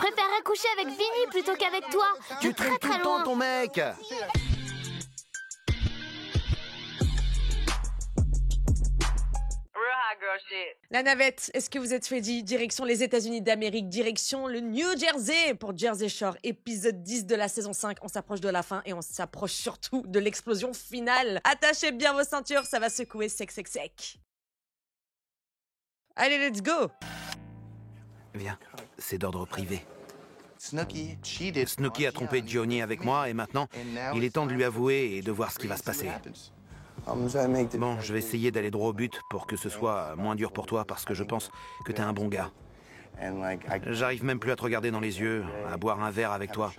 préférerais coucher avec Vinny plutôt qu'avec toi. Tu trompes tout le temps ton mec. La navette, est-ce que vous êtes ready? Direction les États-Unis d'Amérique, direction le New Jersey pour Jersey Shore, épisode 10 de la saison 5. On s'approche de la fin et on s'approche surtout de l'explosion finale. Attachez bien vos ceintures, ça va secouer sec. Allez, let's go! Viens, c'est d'ordre privé. Snooki a trompé Johnny avec moi et maintenant, il est temps de lui avouer et de voir ce qui va se passer. Bon, je vais essayer d'aller droit au but pour que ce soit moins dur pour toi parce que je pense que t'es un bon gars. J'arrive même plus à te regarder dans les yeux, à boire un verre avec toi,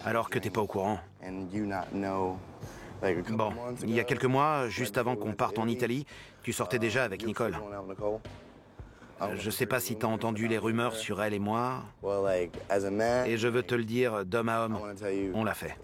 alors que t'es pas au courant. Bon, il y a quelques mois, juste avant qu'on parte en Italie, tu sortais déjà avec Nicole. Je sais pas si t'as entendu les rumeurs sur elle et moi, et je veux te le dire d'homme à homme, on l'a fait.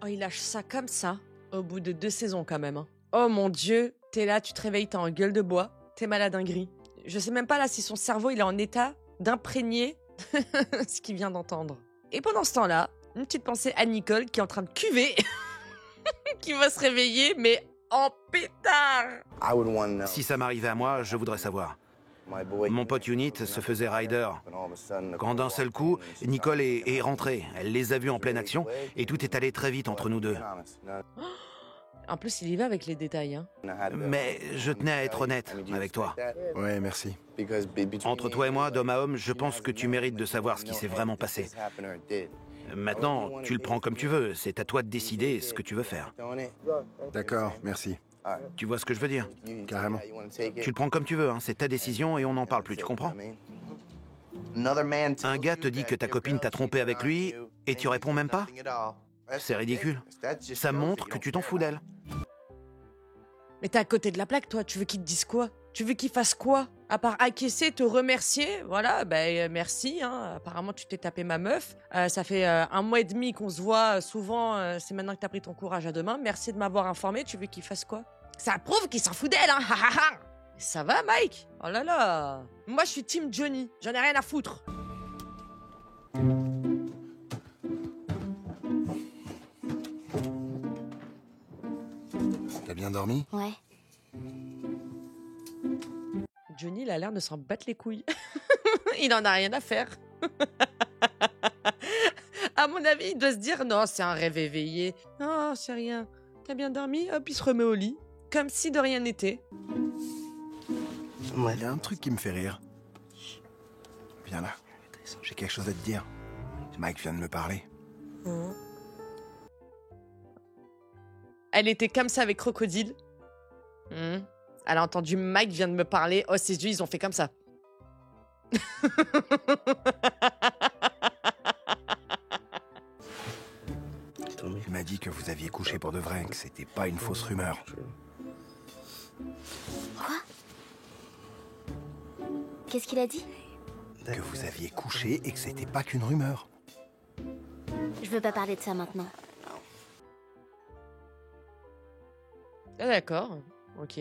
Oh, il lâche ça comme ça, au bout de 2 saisons quand même. Hein. Oh mon Dieu, t'es là, tu te réveilles, t'es en gueule de bois, t'es malade d'un gris. Je sais même pas là si son cerveau il est en état d'imprégner ce qu'il vient d'entendre. Et pendant ce temps-là, une petite pensée à Nicole qui est en train de cuver, qui va se réveiller, mais en pétard. Si ça m'arrivait à moi, je voudrais savoir. Mon pote Unit se faisait rider. Quand d'un seul coup, Nicole est rentrée. Elle les a vus en pleine action et tout est allé très vite entre nous deux. En plus, il y va avec les détails. Hein. Mais je tenais à être honnête avec toi. Ouais, merci. Entre toi et moi, d'homme à homme, je pense que tu mérites de savoir ce qui s'est vraiment passé. Maintenant, tu le prends comme tu veux. C'est à toi de décider ce que tu veux faire. D'accord, merci. Tu vois ce que je veux dire? Carrément. Tu le prends comme tu veux, hein. C'est ta décision et on n'en parle plus, tu comprends? Un gars te dit que ta copine t'a trompé avec lui et tu réponds même pas? C'est ridicule. Ça montre que tu t'en fous d'elle. Mais t'es à côté de la plaque, toi. Tu veux qu'il te dise quoi? Tu veux qu'il fasse quoi? À part acquiescer, te remercier? Voilà, merci. Hein. Apparemment, tu t'es tapé ma meuf. Ça fait 1 mois et demi qu'on se voit. Souvent, c'est maintenant que t'as pris ton courage à deux mains. Merci de m'avoir informé. Tu veux qu'il fasse quoi? Ça prouve qu'il s'en fout d'elle, hein. Ça va, Mike? Oh là là. Moi, je suis team Johnny. J'en ai rien à foutre. T'as bien dormi? Ouais. Johnny, il a l'air de s'en battre les couilles. Il en a rien à faire. À mon avis, il doit se dire, non, c'est un rêve éveillé. Non, c'est rien. T'as bien dormi? Hop, il se remet au lit. Comme si de rien n'était. Il y a un truc qui me fait rire. Viens là. J'ai quelque chose à te dire. Mike vient de me parler. Elle était comme ça avec Crocodile. Elle a entendu Mike vient de me parler. Oh, ses yeux, ils ont fait comme ça. Il m'a dit que vous aviez couché pour de vrai, que c'était pas une fausse rumeur. Quoi? Qu'est-ce qu'il a dit? Que vous aviez couché et que c'était pas qu'une rumeur. Je veux pas parler de ça maintenant. Ah, d'accord. Ok.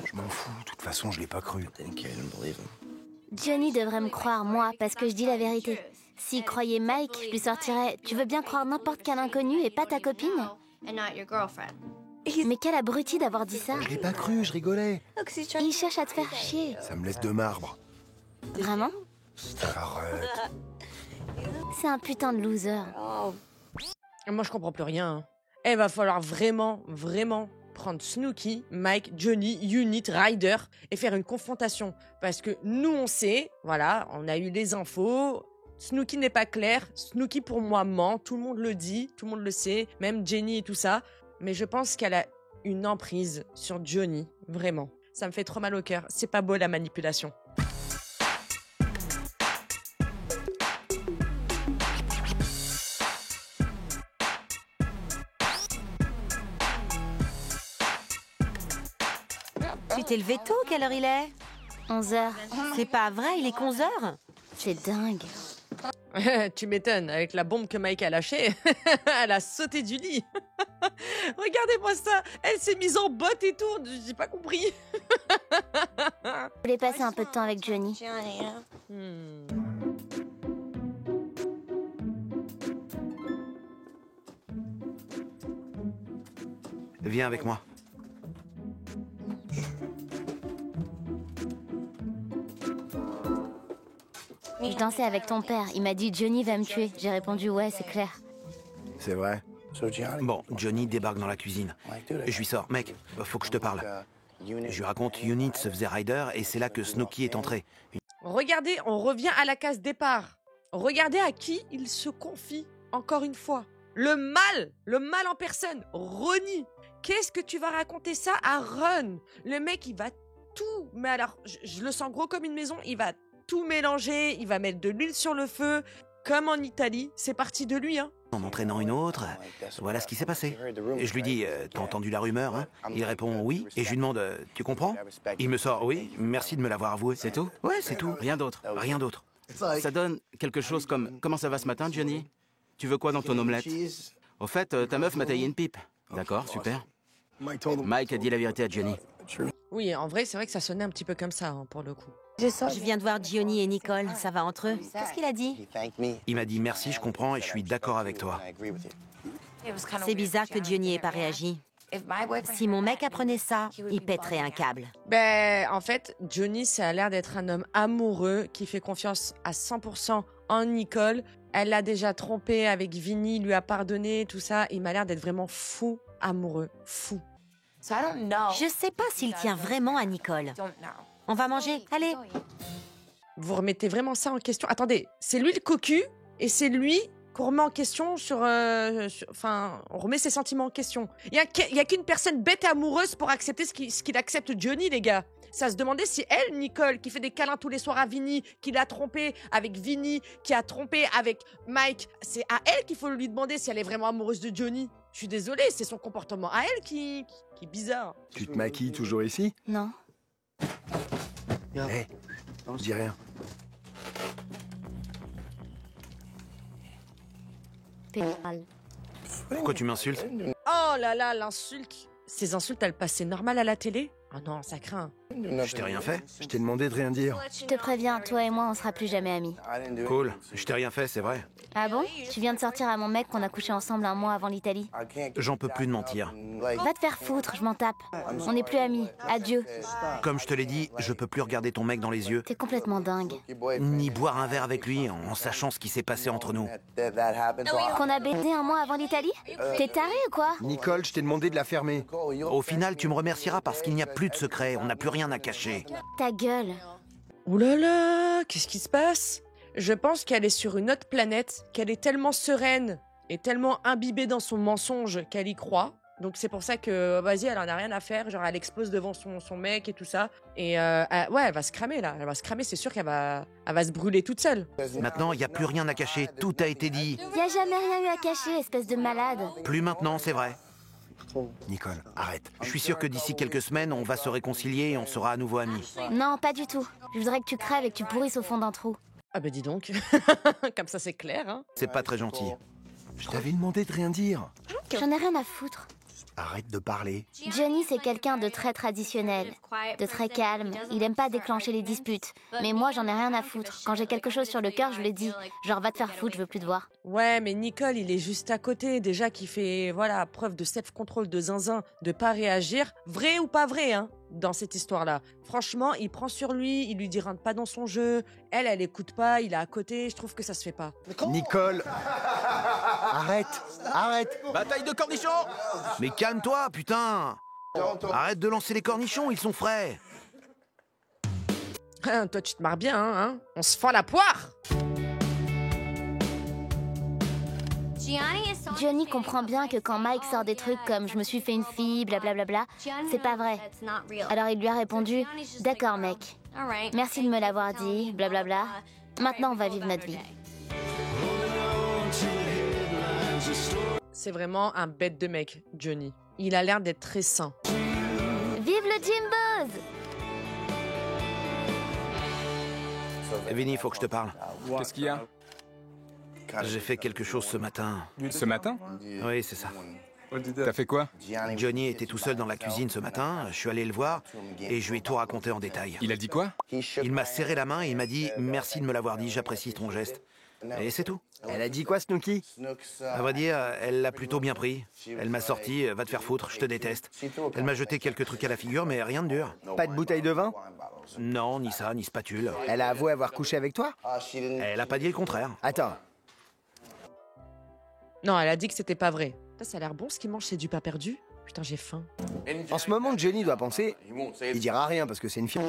Je m'en fous, de toute façon, je l'ai pas cru. Johnny devrait me croire, moi, parce que je dis la vérité. S'il croyait Mike, je lui sortirais « Tu veux bien croire n'importe quel inconnu et pas ta copine ?» Mais quel abruti d'avoir dit ça. Je l'ai pas cru, je rigolais. Il cherche à te faire chier. Ça me laisse de marbre. Vraiment? Arrête. C'est un putain de loser. Moi, je comprends plus rien. Hein. Il va falloir vraiment prendre Snooki, Mike, Johnny, Unit, Ryder et faire une confrontation. Parce que nous, on sait, voilà, on a eu les infos. Snooki n'est pas clair. Snooki, pour moi, ment. Tout le monde le dit, tout le monde le sait, même Jenny et tout ça. Mais je pense qu'elle a une emprise sur Johnny, vraiment. Ça me fait trop mal au cœur. C'est pas beau, la manipulation. Tu t'es levé tôt, quelle heure il est? 11h. C'est pas vrai, il est qu'11h. C'est dingue. Tu m'étonnes, avec la bombe que Mike a lâchée, elle a sauté du lit. Regardez-moi ça. Elle s'est mise en botte et tout. J'ai pas compris. Je voulais passer un peu de temps avec Johnny. Viens avec moi. Je dansais avec ton père. Il m'a dit Johnny va me tuer. J'ai répondu ouais, c'est clair. C'est vrai. Bon, Johnny débarque dans la cuisine. Je lui sors. Mec, faut que je te parle. Je lui raconte Unit se faisait Ryder et c'est là que Snooki est entré. Regardez, on revient à la case départ. Regardez à qui il se confie, encore une fois. Le mal en personne, Ronnie. Qu'est-ce que tu vas raconter ça à Ron? Le mec, il va tout... Mais alors, je le sens gros comme une maison, il va tout mélanger, il va mettre de l'huile sur le feu, comme en Italie. C'est parti de lui, hein. En entraînant une autre, voilà ce qui s'est passé. Et je lui dis, t'as entendu la rumeur, hein? Il répond oui, et je lui demande, tu comprends? Il me sort, oui, merci de me l'avoir avoué. C'est tout? Ouais, c'est tout. Rien d'autre. Rien d'autre. Ça donne quelque chose comme... Comment ça va ce matin, Johnny? Tu veux quoi dans ton omelette? Au fait, ta meuf m'a taillé une pipe. D'accord, super. Mike a dit la vérité à Johnny. Oui, en vrai, c'est vrai que ça sonnait un petit peu comme ça, hein, pour le coup. Je viens de voir Johnny et Nicole, ça va entre eux. Qu'est-ce qu'il a dit? Il m'a dit merci, je comprends et je suis d'accord avec toi. C'est bizarre que Johnny ait pas réagi. Si mon mec apprenait ça, il pèterait un câble. Ben, en fait, Johnny, ça a l'air d'être un homme amoureux qui fait confiance à 100% en Nicole. Elle l'a déjà trompé avec Vinny, il lui a pardonné, tout ça. Il m'a l'air d'être vraiment fou amoureux. Fou. Je sais pas s'il tient vraiment à Nicole. On va manger, allez. Vous remettez vraiment ça en question? Attendez, c'est lui le cocu et c'est lui qu'on remet en question enfin, on remet ses sentiments en question. Il y a qu'une personne bête et amoureuse pour accepter ce qu'il accepte Johnny, les gars. Ça se demandait si elle, Nicole, qui fait des câlins tous les soirs à Vinny, qui l'a trompé avec Vinny, qui a trompé avec Mike, c'est à elle qu'il faut lui demander si elle est vraiment amoureuse de Johnny. Je suis désolée, c'est son comportement à elle qui est bizarre. Tu te maquilles toujours ici? Non. Hé, dis rien. Pédale. Pourquoi tu m'insultes? Oh là là, l'insulte. Ces insultes, elles passaient normal à la télé? Oh non, ça craint. Je t'ai rien fait? Je t'ai demandé de rien dire. Je te préviens, toi et moi, on sera plus jamais amis. Cool, je t'ai rien fait, c'est vrai. Ah bon? Tu viens de sortir à mon mec qu'on a couché ensemble un mois avant l'Italie. J'en peux plus de mentir. Va te faire foutre, je m'en tape. On n'est plus amis. Adieu. Comme je te l'ai dit, je peux plus regarder ton mec dans les yeux, T'es complètement dingue. ni boire un verre avec lui en sachant ce qui s'est passé entre nous. Qu'on a baisé un mois avant l'Italie? T'es taré ou quoi? Nicole, je t'ai demandé de la fermer. Au final, tu me remercieras parce qu'il n'y a plus de secret, on n'a plus rien à cacher. Ta gueule. Ouh là là, qu'est-ce qui se passe? Je pense qu'elle est sur une autre planète, qu'elle est tellement sereine et tellement imbibée dans son mensonge qu'elle y croit. Donc c'est pour ça que, vas-y, elle en a rien à faire. Genre, elle explose devant son mec et tout ça. Et ouais, elle va se cramer là. Elle va se cramer, c'est sûr qu'elle va se brûler toute seule. Maintenant, il n'y a plus rien à cacher, tout a été dit. Y a jamais rien eu à cacher, espèce de malade. Plus maintenant, c'est vrai. Nicole, arrête. Je suis sûr que d'ici quelques semaines, on va se réconcilier et on sera à nouveau amis. Non, pas du tout. Je voudrais que tu crèves et que tu pourrisses au fond d'un trou. Ah bah dis donc. Comme ça, c'est clair, hein. C'est pas très gentil. Je t'avais demandé de rien dire. J'en ai rien à foutre. Arrête de parler. Johnny, c'est quelqu'un de très traditionnel, de très calme. Il aime pas déclencher les disputes. Mais moi, j'en ai rien à foutre. Quand j'ai quelque chose sur le cœur, je le dis. Genre, va te faire foutre, je veux plus te voir. Ouais, mais Nicole, il est juste à côté, déjà, qui fait, voilà, preuve de self-control, de zinzin, de pas réagir. Vrai ou pas vrai, hein, dans cette histoire-là. Franchement, il prend sur lui, il lui dit rentre pas dans son jeu. Elle écoute pas, il est à côté, je trouve que ça se fait pas. Nicole, arrête, arrête. Bataille de cornichons! Mais calme-toi, putain! Arrête de lancer les cornichons, ils sont frais! Toi, tu te marres bien, hein? On se fend la poire! Johnny comprend bien que quand Mike sort des trucs comme je me suis fait une fille, blablabla, c'est pas vrai. Alors il lui a répondu d'accord mec, merci de me l'avoir dit, blablabla. Maintenant on va vivre notre vie. C'est vraiment un bête de mec, Johnny. Il a l'air d'être très sain. Vive le Jimbos! Vinny, il faut que je te parle. Qu'est-ce qu'il y a? J'ai fait quelque chose ce matin. Ce matin? Oui, c'est ça. T'as fait quoi? Johnny était tout seul dans la cuisine ce matin, je suis allé le voir et je lui ai tout raconté en détail. Il a dit quoi? Il m'a serré la main et il m'a dit « Merci de me l'avoir dit, j'apprécie ton geste ». Et c'est tout. Elle a dit quoi, Snooki? À vrai dire, elle l'a plutôt bien pris. Elle m'a sorti « Va te faire foutre, je te déteste ». Elle m'a jeté quelques trucs à la figure, mais rien de dur. Pas de bouteille de vin? Non, ni ça, ni spatule. Elle a avoué avoir couché avec toi? Elle a pas dit le contraire. Attends, Non, elle a dit que c'était pas vrai. Putain, ça a l'air bon ce qu'il mange, c'est du pain perdu. Putain, j'ai faim. en ce moment, Johnny doit penser... Il dira rien parce que c'est une fille.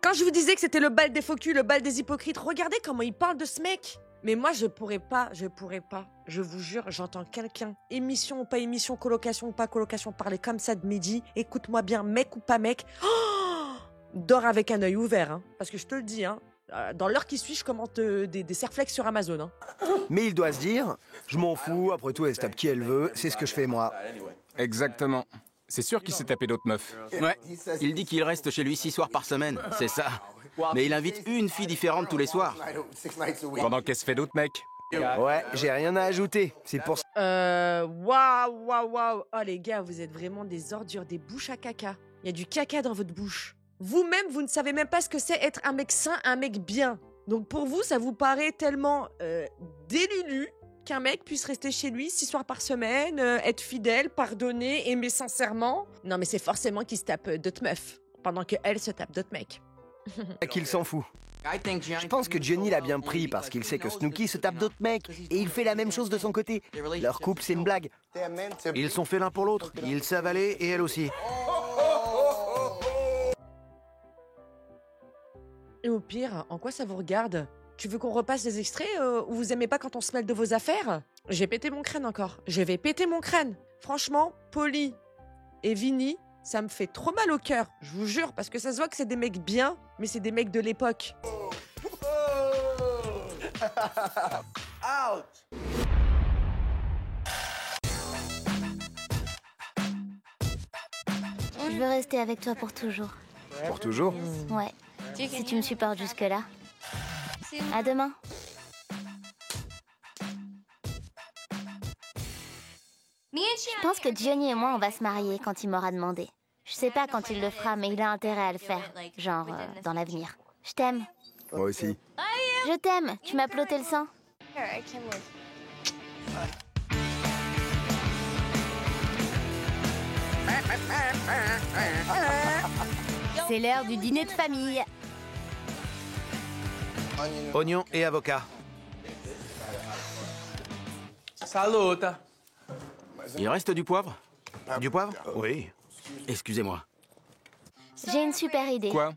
Quand je vous disais que c'était le bal des faux culs, le bal des hypocrites, regardez comment il parle de ce mec. Mais moi, je pourrais pas. Je vous jure, j'entends quelqu'un, émission ou pas émission, colocation ou pas colocation, parler comme ça de midi. Écoute-moi bien, mec ou pas mec. Oh, dors avec un œil ouvert, hein. Parce que je te le dis, hein. Dans l'heure qui suit, je commente des Serflex sur Amazon. Hein. Mais il doit se dire, je m'en fous, après tout, elle se tape qui elle veut, c'est ce que je fais moi. Exactement. C'est sûr qu'il s'est tapé d'autres meufs. Ouais, il dit qu'il reste chez lui 6 soirs par semaine, c'est ça. Mais il invite une fille différente tous les soirs. Pendant qu'elle se fait d'autres mecs. Ouais, j'ai rien à ajouter, c'est pour ça. Waouh. Oh les gars, vous êtes vraiment des ordures, des bouches à caca. Il y a du caca dans votre bouche. Vous-même, vous ne savez même pas ce que c'est être un mec sain, un mec bien. Donc pour vous, ça vous paraît tellement délulu qu'un mec puisse rester chez lui 6 soirs par semaine, être fidèle, pardonner, aimer sincèrement. Non mais c'est forcément qu'il se tape d'autres meufs, pendant qu'elle se tape d'autres mecs. Qu'il s'en fout. Je pense que Johnny l'a bien pris parce qu'il sait que Snooki se tape d'autres mecs et il fait la même chose de son côté. Leur couple, c'est une blague. Ils sont faits l'un pour l'autre. Ils savent aller et elle aussi. Et au pire, en quoi ça vous regarde? Tu veux qu'on repasse les extraits ou vous aimez pas quand on se mêle de vos affaires? J'ai pété mon crâne encore. Je vais péter mon crâne. Franchement, Polly et Vinny, ça me fait trop mal au cœur. Je vous jure, parce que ça se voit que c'est des mecs bien, mais c'est des mecs de l'époque. Je veux rester avec toi pour toujours. Pour toujours? Ouais. Si tu me supportes jusque-là. À demain. Je pense que Johnny et moi, on va se marier quand il m'aura demandé. Je sais pas quand il le fera, mais il a intérêt à le faire. Genre, dans l'avenir. Je t'aime. Moi aussi. Je t'aime. Tu m'as ploté le sang. C'est l'heure du dîner de famille. Oignon et avocat. Il reste du poivre? Du poivre? Oui. Excusez-moi. J'ai une super idée. Quoi?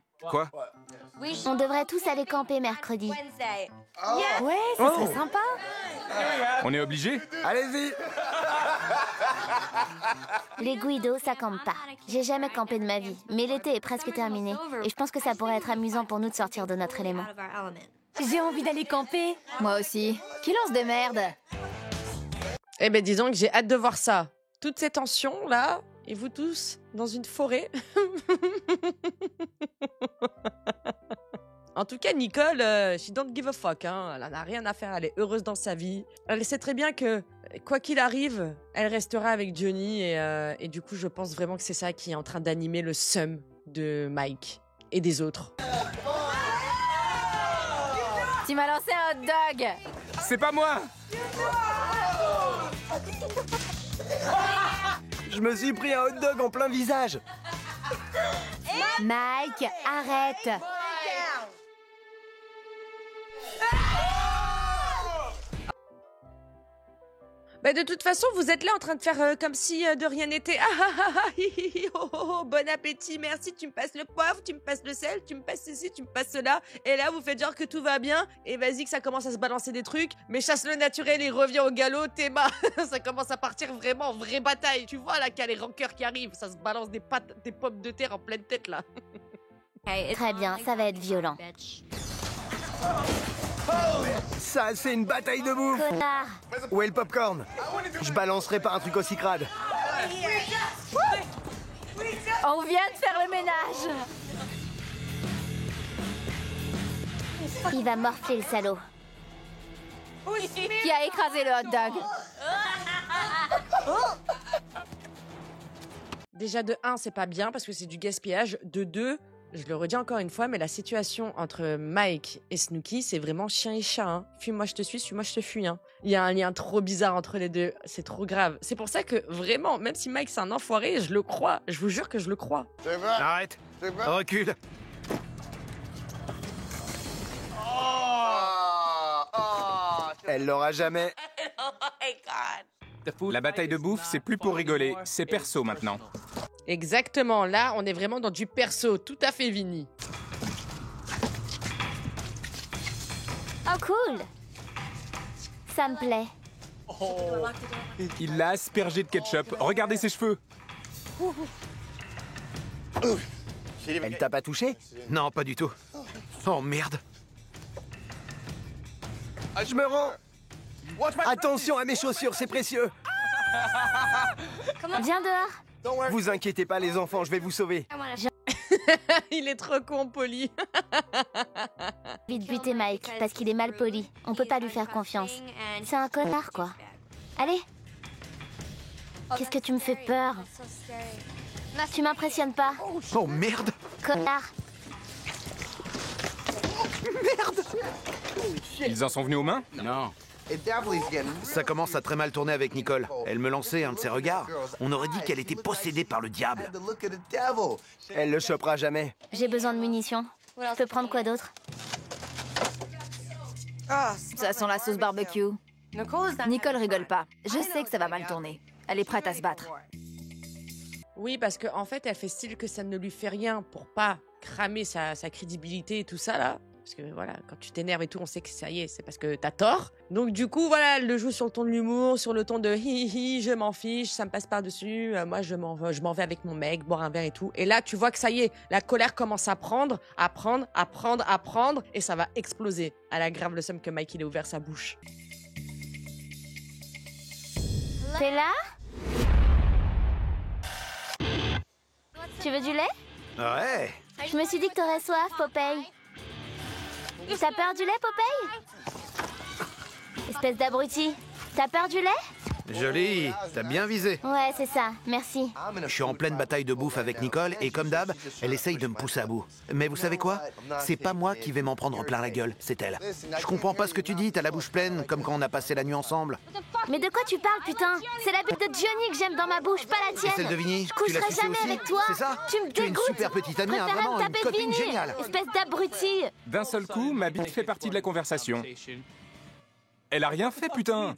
On devrait tous aller camper mercredi. Ouais, ça serait sympa. On est obligé? Allez-y! Les Guido, ça campe pas. J'ai jamais campé de ma vie, mais l'été est presque terminé. Et je pense que ça pourrait être amusant pour nous de sortir de notre élément. J'ai envie d'aller camper. Moi aussi. Qui lance de merde? Eh ben disons que j'ai hâte de voir ça. Toutes ces tensions là, et vous tous dans une forêt. En tout cas, Nicole, she don't give a fuck. Hein. Elle n'a rien à faire, elle est heureuse dans sa vie. Elle sait très bien que, quoi qu'il arrive, elle restera avec Johnny. Et du coup, je pense vraiment que c'est ça qui est en train d'animer le seum de Mike et des autres. Tu m'as lancé un hot dog. C'est pas moi! Je me suis pris un hot dog en plein visage. Mike, arrête. Bah de toute façon, vous êtes là en train de faire comme si de rien n'était. Bon appétit, merci, tu me passes le poivre, tu me passes le sel, tu me passes ceci, tu me passes cela. Et là, vous faites genre que tout va bien. Et vas-y que ça commence à se balancer des trucs. Mais chasse le naturel, il revient au galop, Théma. Ça commence à partir vraiment en vraie bataille. Tu vois là qu'il y a les rancœurs qui arrivent. Ça se balance des pommes de terre en pleine tête là. Très bien, ça va être violent. Ça, c'est une bataille de bouffe. Connard! Où est le popcorn? Je balancerai pas un truc aussi crade. On vient de faire le ménage. Il va morfler le salaud. Qui a écrasé le hot dog? Déjà, de 1, c'est pas bien parce que c'est du gaspillage. De 2, je le redis encore une fois, mais la situation entre Mike et Snooki, c'est vraiment chien et chat. Hein. Fuis-moi, je te suis, suis-moi, je te fuis. Hein. Il y a un lien trop bizarre entre les deux. C'est trop grave. C'est pour ça que, vraiment, même si Mike, c'est un enfoiré, je le crois. Je vous jure que je le crois. Arrête. Recule. Elle l'aura jamais. La bataille de bouffe, c'est plus pour rigoler, c'est perso maintenant. Exactement. Là, on est vraiment dans du perso. Tout à fait, Vinny. Oh, cool. Ça me plaît. Il l'a aspergé de ketchup. Regardez ses cheveux. Elle t'a pas touché? Non, pas du tout. Oh merde. Je me rends. Attention à mes chaussures, c'est précieux. Viens dehors. Vous inquiétez pas les enfants, je vais vous sauver. Il est trop con, Polly. Vite buter Mike, parce qu'il est mal poli. On peut pas lui faire confiance. C'est un connard, quoi. Allez. Qu'est-ce que tu me fais peur? Tu m'impressionnes pas. Oh merde. Connard. Merde. Ils en sont venus aux mains? Non. Ça commence à très mal tourner avec Nicole. Elle me lançait un de ses regards. On aurait dit qu'elle était possédée par le diable. Elle le chopera jamais. J'ai besoin de munitions. Je peux prendre quoi d'autre? Ça sent la sauce barbecue. Nicole rigole pas. Je sais que ça va mal tourner. Elle est prête à se battre. Oui, parce qu'en fait, elle fait style que ça ne lui fait rien pour pas cramer sa crédibilité et tout ça, là. Parce que voilà, quand tu t'énerves et tout, on sait que ça y est, c'est parce que t'as tort. Donc du coup, voilà, elle le joue sur le ton de l'humour, sur le ton de hi hi, je m'en fiche, ça me passe par-dessus, moi je m'en vais avec mon mec, boire un verre et tout. Et là, tu vois que ça y est, la colère commence à prendre, et ça va exploser. Elle a grave le seum que Mike, il ait ouvert sa bouche. T'es là? Tu veux du lait? Ouais. Je me suis dit que t'aurais soif, Popeye. T'as peur du lait, Popeye? Espèce d'abruti. T'as peur du lait? Joli. T'as bien visé. Ouais, c'est ça. Merci. Je suis en pleine bataille de bouffe avec Nicole et comme d'hab, elle essaye de me pousser à bout. Mais vous savez quoi? C'est pas moi qui vais m'en prendre plein la gueule, c'est elle. Je comprends pas ce que tu dis, t'as la bouche pleine, comme quand on a passé la nuit ensemble. Mais de quoi tu parles, putain? C'est la bite de Johnny que j'aime dans ma bouche, pas la tienne. Et celle de Vinny, Je tu l'as coucherai sucée jamais aussi? avec toi. C'est ça? Tu me Tu es une dégoûtes. super petite amie, hein, Préfère vraiment, me une taper copine Vinny, géniale. espèce d'abruti. D'un seul coup, ma bite fait partie de la conversation. Elle a rien fait, putain.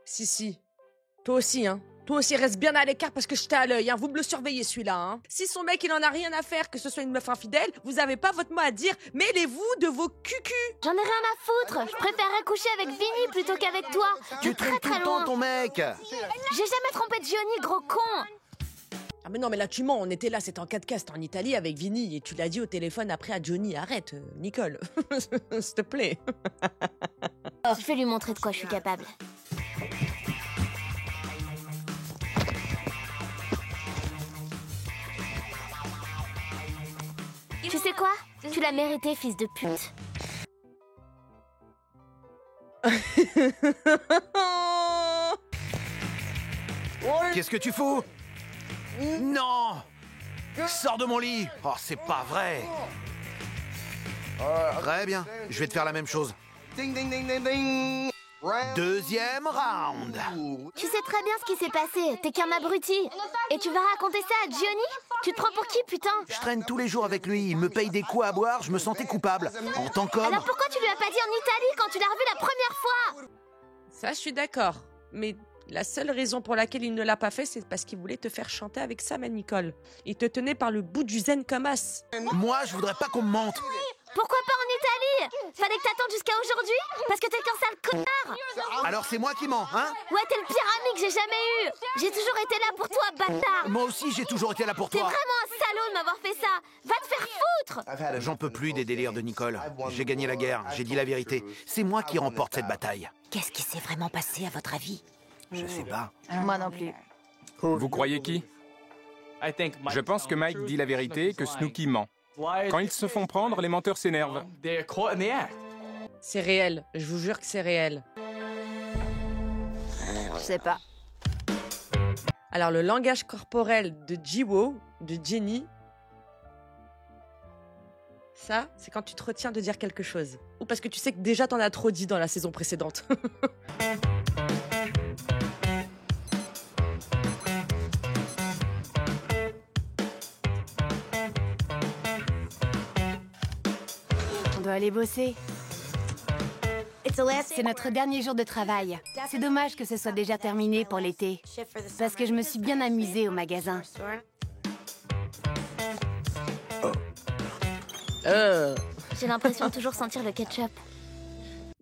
Si. Toi aussi, hein. Toi aussi, reste bien à l'écart parce que je t'ai à l'œil, hein. Vous me le surveillez, celui-là, hein. Si son mec, il en a rien à faire, que ce soit une meuf infidèle, vous avez pas votre mot à dire. Mêlez-vous de vos cucus. J'en ai rien à foutre. Je préférerais coucher avec Vinny plutôt qu'avec toi. Tu De très trompes tout très le temps loin. ton mec. J'ai jamais trompé de Johnny, gros con. Ah mais non, mais là, tu mens. On était là, c'était en 4K, c'était en Italie avec Vinny. Et tu l'as dit au téléphone après à Johnny. Arrête, Nicole. S'il te plaît. Je vais lui montrer de quoi je suis capable. Tu sais quoi? Tu l'as mérité, fils de pute. Qu'est-ce que tu fous? Non! Sors de mon lit! Oh, c'est pas vrai! Très bien, je vais te faire la même chose. Deuxième round! Tu sais très bien ce qui s'est passé. T'es qu'un abruti. Et tu vas raconter ça à Johnny? Tu te prends pour qui, putain? Je traîne tous les jours avec lui, il me paye des coups à boire, je me sentais coupable. En tant qu'homme... Alors pourquoi tu lui as pas dit en Italie quand tu l'as revu la première fois? Ça, je suis d'accord. Mais la seule raison pour laquelle il ne l'a pas fait, c'est parce qu'il voulait te faire chanter avec Sam et Nicole. Il te tenait par le bout du zen comme as. Moi, je voudrais pas qu'on me mente. Pourquoi pas en Italie? Fallait que t'attendes jusqu'à aujourd'hui? Parce que t'es qu'un sale connard. Alors c'est moi qui mens, hein? Ouais, t'es le pire ami que j'ai jamais eu. J'ai toujours été là pour toi, bâtard. Moi aussi, j'ai toujours été là pour T'es toi. vraiment un salaud de m'avoir fait ça. Va te faire foutre. J'en peux plus des délires de Nicole. J'ai gagné la guerre, j'ai dit la vérité. C'est moi qui remporte cette bataille. Qu'est-ce qui s'est vraiment passé, à votre avis? Je sais pas. Moi non plus. Vous croyez qui? Je pense que Mike dit la vérité et que Snooki ment. Quand ils se font prendre, les menteurs s'énervent. C'est réel. Je vous jure que c'est réel. sais pas. Alors, le langage corporel de Jiwo, de Jenny, ça, c'est quand tu te retiens de dire quelque chose. Ou parce que tu sais que déjà t'en as trop dit dans la saison précédente. On doit aller bosser. C'est notre dernier jour de travail. C'est dommage que ce soit déjà terminé pour l'été. Parce que je me suis bien amusée au magasin. J'ai l'impression de toujours sentir le ketchup.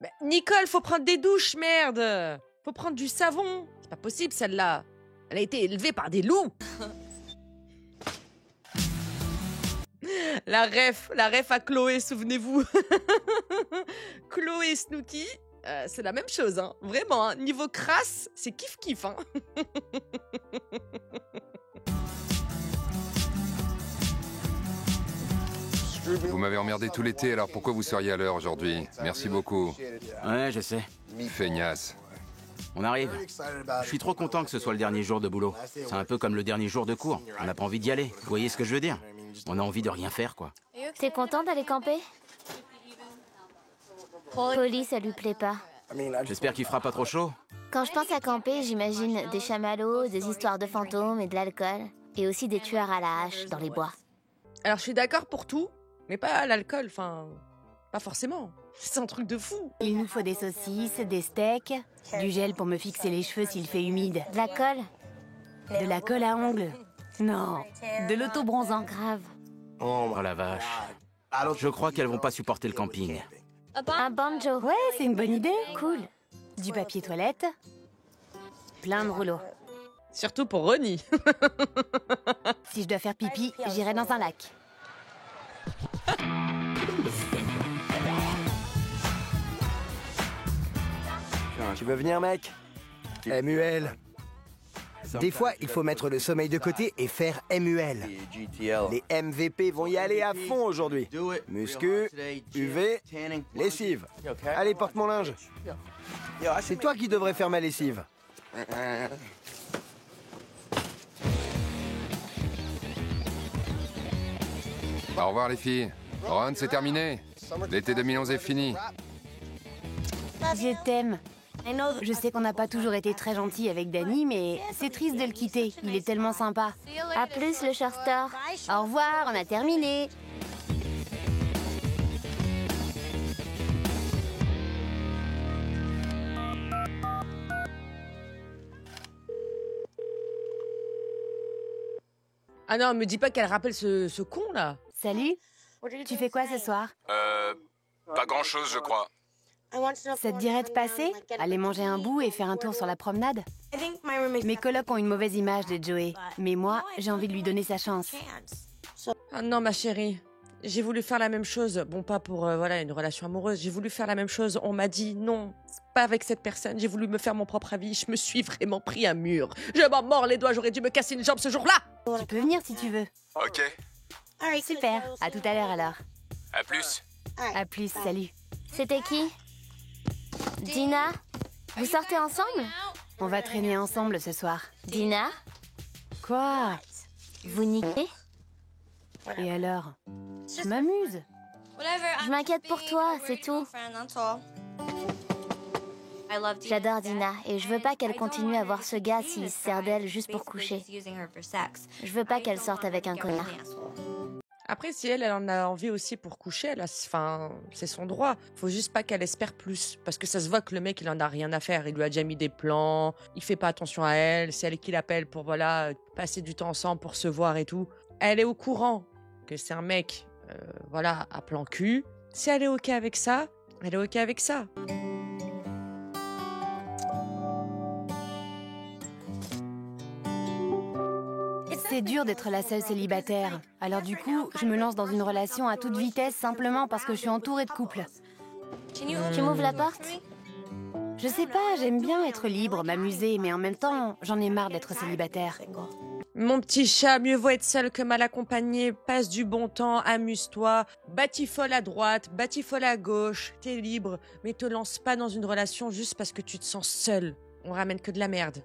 Bah, Nicole, faut prendre des douches, merde. Faut prendre du savon. C'est pas possible, celle-là. Elle a été élevée par des loups. La ref à Chloé, souvenez-vous. Chloé et Snooki, c'est la même chose, hein. Vraiment, hein. Niveau crasse, c'est kiff-kiff, hein. Vous m'avez emmerdé tout l'été, alors pourquoi vous seriez à l'heure aujourd'hui? Merci beaucoup. Ouais, je sais. Feignasse. On arrive. Je suis trop content que ce soit le dernier jour de boulot. C'est un peu comme le dernier jour de cours. On n'a pas envie d'y aller. Vous voyez ce que je veux dire? On a envie de rien faire, quoi. T'es content d'aller camper? Polly, ça lui plaît pas. J'espère qu'il fera pas trop chaud. Quand je pense à camper, j'imagine des chamallows, des histoires de fantômes et de l'alcool. Et aussi des tueurs à la hache dans les bois. Alors, je suis d'accord pour tout, mais pas l'alcool, enfin... Pas forcément. C'est un truc de fou. Il nous faut des saucisses, des steaks, du gel pour me fixer les cheveux s'il fait humide. De la colle? De la colle à ongles. Non, de l'auto-bronzant. Grave. Oh la vache. Je crois qu'elles vont pas supporter le camping. Un banjo. Ouais, c'est une bonne idée. Cool. Du papier toilette. Plein de rouleaux. Surtout pour Ronnie. Si je dois faire pipi, j'irai dans un lac. Tu veux venir, mec? MUL. Des fois, il faut mettre le sommeil de côté et faire MUL. Les MVP vont y aller à fond aujourd'hui. Muscu, UV, lessive. Allez, porte mon linge. C'est toi qui devrais faire ma lessive. Au revoir les filles. Ron, c'est terminé. L'été 2011 est fini. Je t'aime. Je sais qu'on n'a pas toujours été très gentils avec Danny, mais c'est triste de le quitter. Il est tellement sympa. À plus, le shortstore. Au revoir, on a terminé. Ah non, me dis pas qu'elle rappelle ce con, là. Salut. Tu fais quoi ce soir? Pas grand-chose, je crois. Ça te dirait de passer? Aller manger un bout et faire un tour sur la promenade? Mes colocs ont une mauvaise image de Joey, mais moi, j'ai envie de lui donner sa chance. Ah non, ma chérie. J'ai voulu faire la même chose. Bon, pas pour voilà une relation amoureuse. J'ai voulu faire la même chose. On m'a dit non, pas avec cette personne. J'ai voulu me faire mon propre avis. Je me suis vraiment pris un mur. Je m'en mords les doigts. J'aurais dû me casser une jambe ce jour-là. Tu peux venir si tu veux. Ok. Super. À tout à l'heure alors. À plus. À plus. Salut. C'était qui? Dina? Vous sortez ensemble? On va traîner ensemble ce soir. Dina? Quoi? Vous niquez? Et alors? Je m'amuse. Je m'inquiète pour toi, c'est tout. J'adore Dina et je veux pas qu'elle continue à voir ce gars s'il se sert d'elle juste pour coucher. Je veux pas qu'elle sorte avec un connard. Après, si elle en a envie aussi pour coucher, c'est son droit. Faut juste pas qu'elle espère plus. Parce que ça se voit que le mec, il en a rien à faire. Il lui a déjà mis des plans. Il fait pas attention à elle. C'est elle qui l'appelle pour, voilà, passer du temps ensemble pour se voir et tout. Elle est au courant que c'est un mec, voilà, à plan cul. Si elle est OK avec ça, elle est OK avec ça. C'est dur d'être la seule célibataire. Alors du coup, je me lance dans une relation à toute vitesse simplement parce que je suis entourée de couples. Tu m'ouvres la porte? Je sais pas, j'aime bien être libre, m'amuser, mais en même temps, j'en ai marre d'être célibataire. Mon petit chat, mieux vaut être seul que mal accompagné. Passe du bon temps, amuse-toi. Batifole à droite, batifole à gauche. T'es libre, mais te lance pas dans une relation juste parce que tu te sens seul. on ramène que de la merde.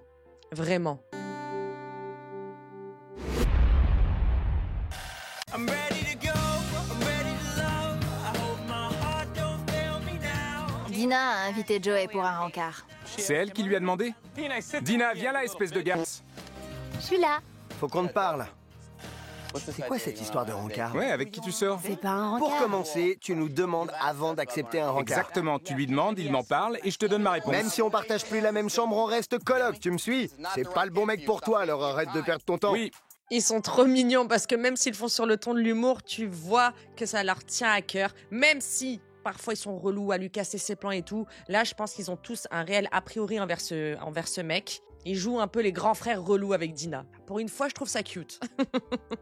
Vraiment. Dina a invité Joey pour un rencard. C'est elle qui lui a demandé? Dina, viens là, espèce de garce. Je suis là. Faut qu'on te parle. C'est quoi cette histoire de rencard? Ouais, avec qui tu sors? C'est pas un rencard. Pour commencer, tu nous demandes avant d'accepter un rencard. Exactement, tu lui demandes, il m'en parle et je te donne ma réponse. Même si on partage plus la même chambre, on reste coloc, tu me suis? C'est pas le bon mec pour toi, alors arrête de perdre ton temps. Oui. Ils sont trop mignons parce que même s'ils font sur le ton de l'humour, tu vois que ça leur tient à cœur. Même si parfois ils sont relous à lui casser ses plans et tout. Là, je pense qu'ils ont tous un réel a priori envers ce mec. Ils jouent un peu les grands frères relous avec Dina. Pour une fois, je trouve ça cute.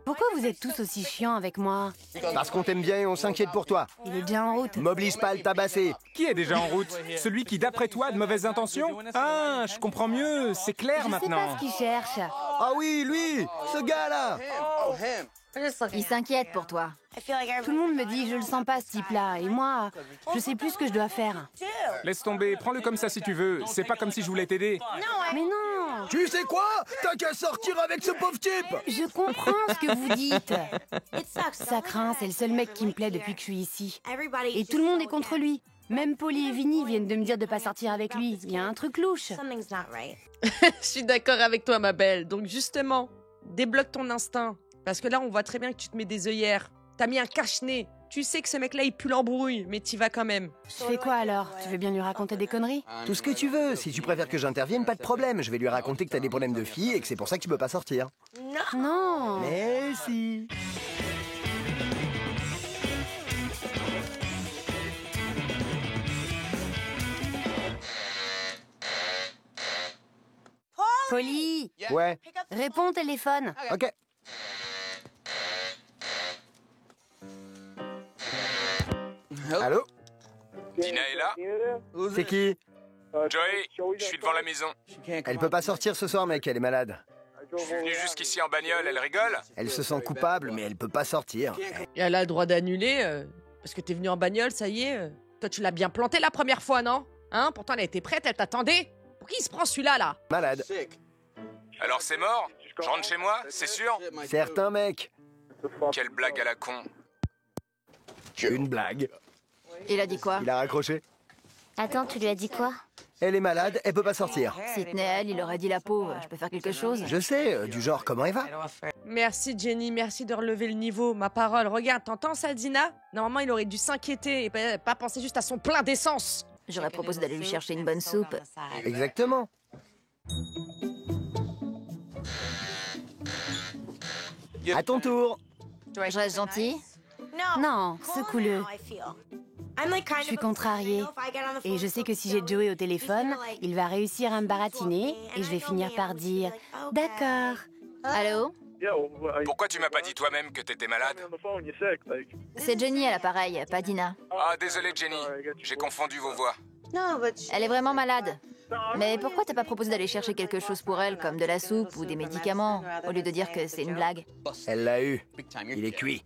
Pourquoi vous êtes tous aussi chiants avec moi? Parce qu'on t'aime bien et on s'inquiète pour toi. Il est déjà en route. M'oblige pas à le tabasser. Qui est déjà en route? Celui qui, d'après toi, a de mauvaises intentions? Ah, je comprends mieux, c'est clair Je sais maintenant. pas ce qu'il cherche. Ah oui, lui, ce gars-là. Il s'inquiète pour toi. Tout le monde me dit que je le sens pas, ce type-là. Et moi, je sais plus ce que je dois faire. Laisse tomber, prends-le comme ça si tu veux. C'est pas comme si je voulais t'aider. Mais non! Tu sais quoi? T'as qu'à sortir avec ce pauvre type. Je comprends ce que vous dites. Ça craint, c'est le seul mec qui me plaît depuis que je suis ici. Et tout le monde est contre lui. Même Polly et Vinny viennent de me dire de pas sortir avec lui. Il y a un truc louche. Je suis d'accord avec toi, ma belle. Donc justement, débloque ton instinct. Parce que là, on voit très bien que tu te mets des œillères. T'as mis un cache-nez. Tu sais que ce mec-là, il pue l'embrouille, mais t'y vas quand même. Je fais quoi alors? Tu veux bien lui raconter des conneries? Tout ce que tu veux. Si tu préfères que j'intervienne, pas de problème. Je vais lui raconter que t'as des problèmes de fille et que c'est pour ça que tu peux pas sortir. Non! Mais si. Polly! Ouais. Réponds au téléphone. Ok. Allô? Dina est là? C'est qui? Joey, je suis devant la maison. Elle peut pas sortir ce soir, mec, elle est malade. Je suis venu jusqu'ici en bagnole, elle rigole? Elle se sent coupable, mais elle peut pas sortir. Et elle a le droit d'annuler, parce que t'es venu en bagnole, ça y est. Toi, tu l'as bien planté la première fois, non? Hein? Pourtant, elle était prête, elle t'attendait. Pour qui il se prend celui-là, là? Malade. Alors c'est mort? Je rentre chez moi, c'est sûr? Certain, mec. Quelle blague à la con. Une blague. Il a dit quoi? Il a raccroché. Attends, tu lui as dit quoi? Elle est malade, elle peut pas sortir. Si tenait elle, il aurait dit la pauvre. Je peux faire quelque chose? Je sais, du genre, comment elle va? Merci, Jenny, merci de relever le niveau. Ma parole, regarde, t'entends ça, Dina? Normalement, il aurait dû s'inquiéter et pas penser juste à son plein d'essence. J'aurais proposé d'aller lui chercher une bonne soupe. Exactement. À ton tour. Je reste gentil? Non, secoue-le. Je suis contrariée. Et je sais que si j'ai Joey au téléphone, il va réussir à me baratiner et je vais finir par dire « D'accord ». Allô? Pourquoi tu m'as pas dit toi-même que t'étais malade? C'est Jenny à l'appareil, pas Dina. Ah, désolé Jenny, j'ai confondu vos voix. Elle est vraiment malade. Mais pourquoi t'as pas proposé d'aller chercher quelque chose pour elle, comme de la soupe ou des médicaments, au lieu de dire que c'est une blague? Elle l'a eu. Il est cuit.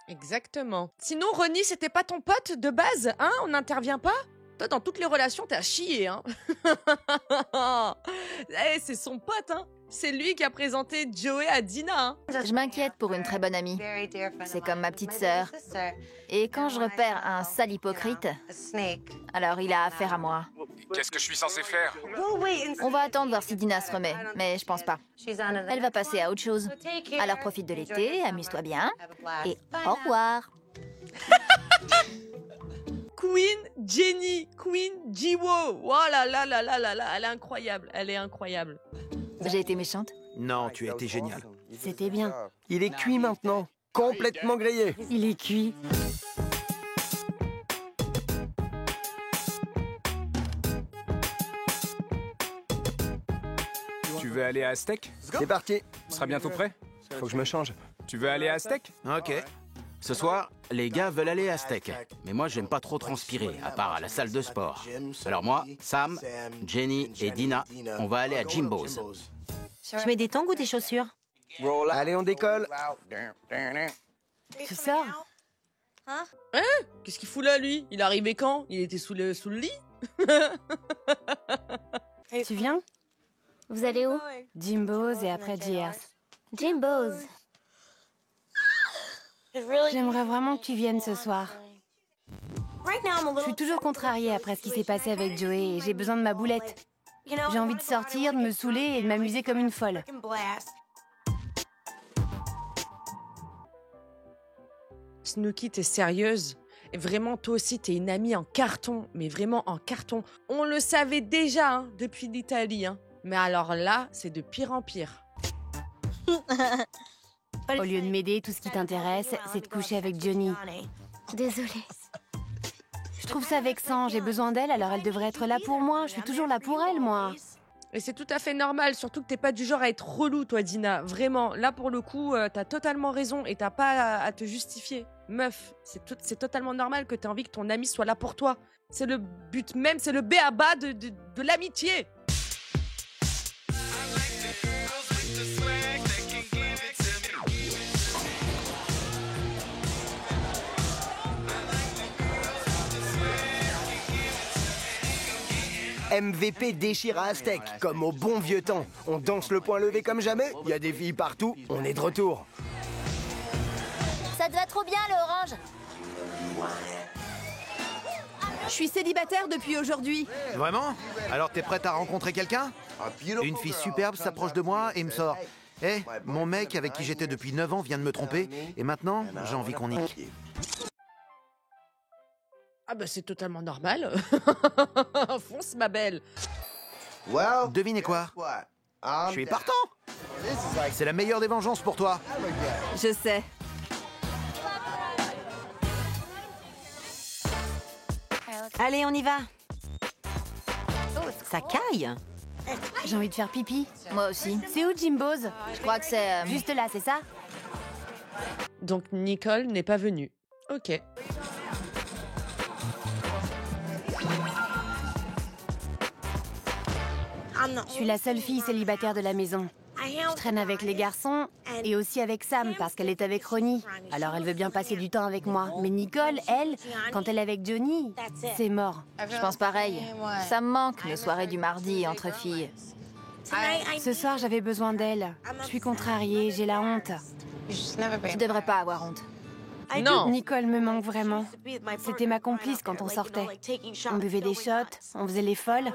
Exactement. Sinon, Ronnie, c'était pas ton pote de base, hein? On n'intervient pas? Toi, dans toutes les relations, t'es à chier, hein? Eh, c'est son pote, hein? C'est lui qui a présenté Joey à Dina, hein? Je m'inquiète pour une très bonne amie. C'est comme ma petite sœur. Et quand je repère un sale hypocrite, alors il a affaire à moi. Qu'est-ce que je suis censé faire? On va attendre voir si Dina se remet, mais je pense pas. Elle va passer à autre chose. Alors profite de l'été, amuse-toi bien, et au revoir. Queen Jenny, Queen Jiwo. Oh là là là là là là, elle est incroyable, elle est incroyable. J'ai été méchante? Non, tu as été génial. C'était bien. Il est cuit maintenant. Complètement grillé. Il est cuit. Tu veux aller à Aztec? C'est parti. Tu seras bientôt prêt? Faut que je me change. Tu veux aller à Aztec? Ok. Ce soir, les gars veulent aller à Aztec. Mais moi, j'aime pas trop transpirer, à part à la salle de sport. Alors moi, Sam, Jenny et Dina, on va aller à Jimbo's. Je mets des tongs ou des chaussures? Allez, on décolle. Tu sors? Hein? Qu'est-ce qu'il fout là, lui? Il est arrivé quand? Il était sous le lit? Tu viens? Vous allez où? Jimbo's et après Gears. Jimbo's. J'aimerais vraiment que tu viennes ce soir. Je suis toujours contrariée après ce qui s'est passé avec Joey et j'ai besoin de ma boulette. J'ai envie de sortir, de me saouler et de m'amuser comme une folle. Snooki, t'es sérieuse? Et vraiment, toi aussi, t'es une amie en carton. Mais vraiment en carton. On le savait déjà hein, depuis l'Italie. Hein. Mais alors là, c'est de pire en pire. Au lieu de m'aider, tout ce qui t'intéresse, c'est de coucher avec Johnny. Désolée. Je trouve ça vexant, j'ai besoin d'elle, alors elle devrait être là pour moi. Je suis toujours là pour elle, moi. Et c'est tout à fait normal, surtout que t'es pas du genre à être relou, toi, Dina. Vraiment, là, pour le coup, t'as totalement raison et t'as pas à te justifier. Meuf, c'est totalement normal que t'aies envie que ton ami soit là pour toi. C'est le but même, c'est le b.a.-ba de l'amitié. MVP déchire à Aztec, comme au bon vieux temps. On danse le poing levé comme jamais, il y a des filles partout, on est de retour. Ça te va trop bien, le orange. Je suis célibataire depuis aujourd'hui. Vraiment? Alors t'es prête à rencontrer quelqu'un? Une fille superbe s'approche de moi et me sort. Hé, mon mec avec qui j'étais depuis 9 ans vient de me tromper, et maintenant, j'ai envie qu'on nique. Ah bah c'est totalement normal. Fonce ma belle. Devinez quoi? Je suis partant. C'est la meilleure des vengeances pour toi. Je sais. Allez, on y va. Ça caille. J'ai envie de faire pipi. Moi aussi. C'est où Jimbo's? Je crois que c'est... Juste là, c'est ça? Donc Nicole n'est pas venue. Ok. Je suis la seule fille célibataire de la maison. Je traîne avec les garçons et aussi avec Sam parce qu'elle est avec Ronnie. Alors elle veut bien passer du temps avec moi. Mais Nicole, elle, quand elle est avec Johnny, c'est mort. Je pense pareil. Ça me manque, les soirées du mardi entre filles. Ce soir, j'avais besoin d'elle. Je suis contrariée, j'ai la honte. Tu devrais pas avoir honte. Non. Nicole me manque vraiment. C'était ma complice quand on sortait. On buvait des shots, on faisait les folles.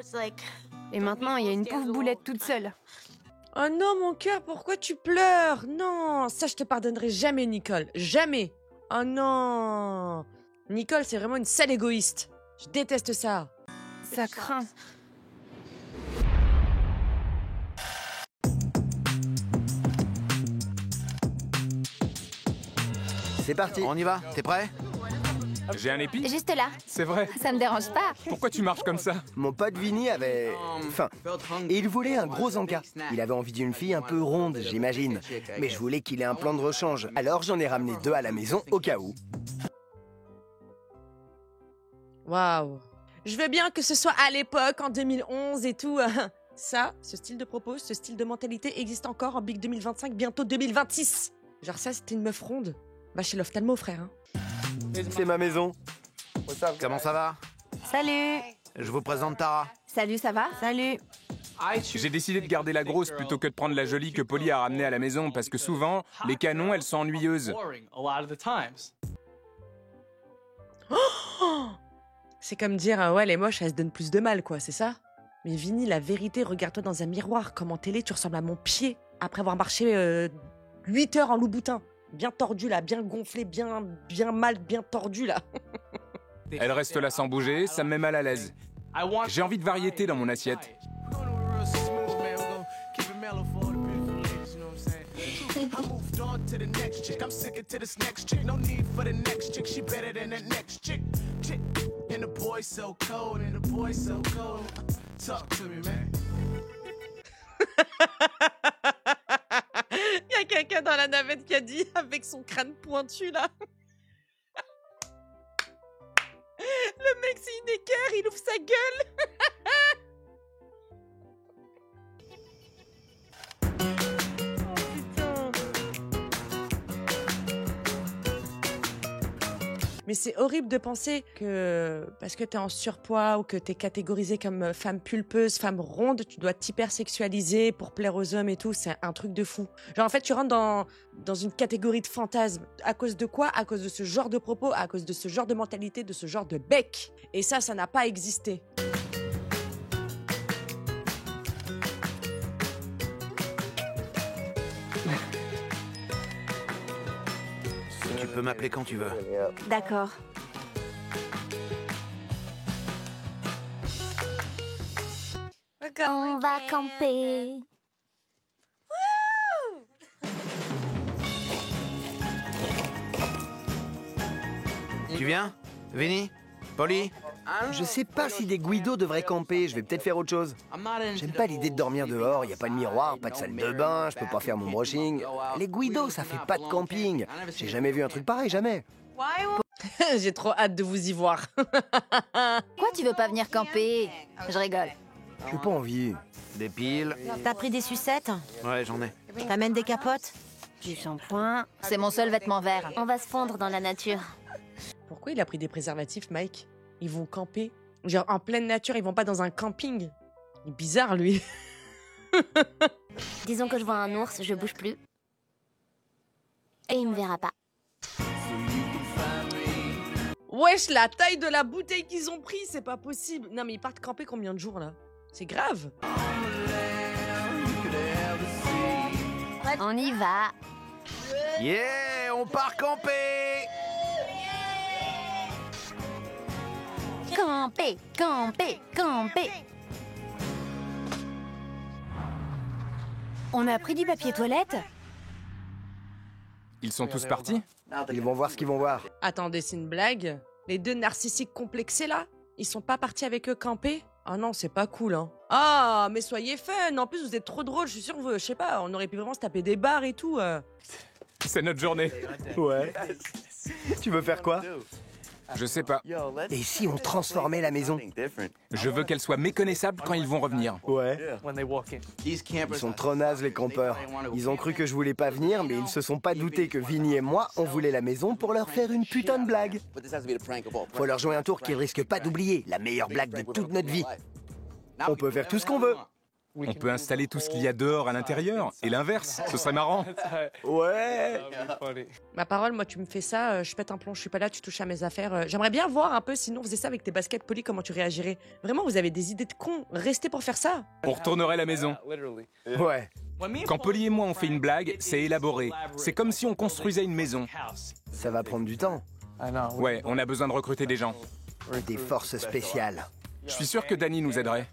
Et maintenant, il y a une pauvre boulette toute seule. Oh non, mon cœur, pourquoi tu pleures? Non, ça je te pardonnerai jamais, Nicole. Jamais. Oh non. Nicole, c'est vraiment une sale égoïste. Je déteste ça. Ça craint. C'est parti. On y va, t'es prêt? J'ai un épi? Juste là. C'est vrai. Ça me dérange pas. Pourquoi tu marches comme ça? Mon pote Vinny avait faim. Et il voulait un gros encas. Il avait envie d'une fille un peu ronde, j'imagine. Mais je voulais qu'il ait un plan de rechange. Alors j'en ai ramené 2 à la maison au cas où. Waouh. Je veux bien que ce soit à l'époque, en 2011 et tout. Ça, ce style de propos, ce style de mentalité existe encore en Big 2025, bientôt 2026. Genre ça, c'était une meuf ronde. Va chez l'ophtalmo, frère. Hein. C'est ma maison. Comment ça va? Salut. Je vous présente Tara. Salut, ça va? Salut. J'ai décidé de garder la grosse plutôt que de prendre la jolie que Polly a ramenée à la maison parce que souvent, les canons, elles sont ennuyeuses. C'est comme dire, ouais, les moches, elles se donnent plus de mal, quoi, c'est ça? Mais Vinny, la vérité, regarde-toi dans un miroir. Comme en télé, tu ressembles à mon pied après avoir marché 8 heures en loup-boutin. Bien tordu, là, bien gonflé, bien mal, bien tordu, là. Elle reste là sans bouger, ça me met mal à l'aise. J'ai envie de variété dans mon assiette. Il y a quelqu'un dans la navette qui a dit avec son crâne pointu là. Le mec c'est une équerre, il ouvre sa gueule. Mais c'est horrible de penser que parce que t'es en surpoids ou que t'es catégorisée comme femme pulpeuse, femme ronde, tu dois t'hypersexualiser pour plaire aux hommes et tout. C'est un truc de fou. Genre, en fait, tu rentres dans une catégorie de fantasme. À cause de quoi? À cause de ce genre de propos, à cause de ce genre de mentalité, de ce genre de bec. Et ça n'a pas existé. Tu peux m'appeler quand tu veux. D'accord. On va camper. Tu viens? Vinny? Polly? Je sais pas si des Guidos devraient camper, je vais peut-être faire autre chose. J'aime pas l'idée de dormir dehors, y a pas de miroir, pas de salle de bain, je peux pas faire mon brushing. Les Guidos, ça fait pas de camping. J'ai jamais vu un truc pareil, jamais. J'ai trop hâte de vous y voir. Quoi, tu veux pas venir camper? Je rigole. J'ai pas envie. Des piles? T'as pris des sucettes? Ouais, j'en ai. T'amènes des capotes? Du shampoing. C'est mon seul vêtement vert. On va se fondre dans la nature. Pourquoi il a pris des préservatifs, Mike? Ils vont camper. Genre, en pleine nature, ils vont pas dans un camping. Il est bizarre, lui. Disons que je vois un ours, je bouge plus. Et il me verra pas. Wesh, la taille de la bouteille qu'ils ont pris, c'est pas possible. Non, mais ils partent camper combien de jours, là? C'est grave. On y va. Yeah, on part camper! Camper, camper, camper. On a pris du papier toilette? Ils sont tous partis? Ils vont voir ce qu'ils vont voir. Attendez, c'est une blague? Les deux narcissiques complexés, là? Ils sont pas partis avec eux camper? Ah non, c'est pas cool, hein. Ah, mais soyez fun! En plus, vous êtes trop drôles, je suis sûr, je sais pas, on aurait pu vraiment se taper des barres et tout. C'est notre journée. Ouais. Tu veux faire quoi? Je sais pas. Et si on transformait la maison? Je veux qu'elle soit méconnaissable quand ils vont revenir. Ouais. Ils sont trop nazes, les campeurs. Ils ont cru que je voulais pas venir, mais ils se sont pas doutés que Vinny et moi, on voulait la maison pour leur faire une putain de blague. Faut leur jouer un tour qu'ils risquent pas d'oublier, la meilleure blague de toute notre vie. On peut faire tout ce qu'on veut. On peut installer tout ce qu'il y a dehors à l'intérieur, et l'inverse, ce serait marrant. Ouais. Ma parole, moi, tu me fais ça, je pète un plomb, je suis pas là, tu touches à mes affaires. J'aimerais bien voir un peu, sinon, faisais ça avec tes baskets polies, comment tu réagirais. Vraiment, vous avez des idées de cons, restez pour faire ça. On retournerait la maison. Ouais. Quand Polly et moi on fait une blague, c'est élaboré. C'est comme si on construisait une maison. Ça va prendre du temps. Ouais, on a besoin de recruter des gens. Des forces spéciales. Je suis sûr que Danny nous aiderait.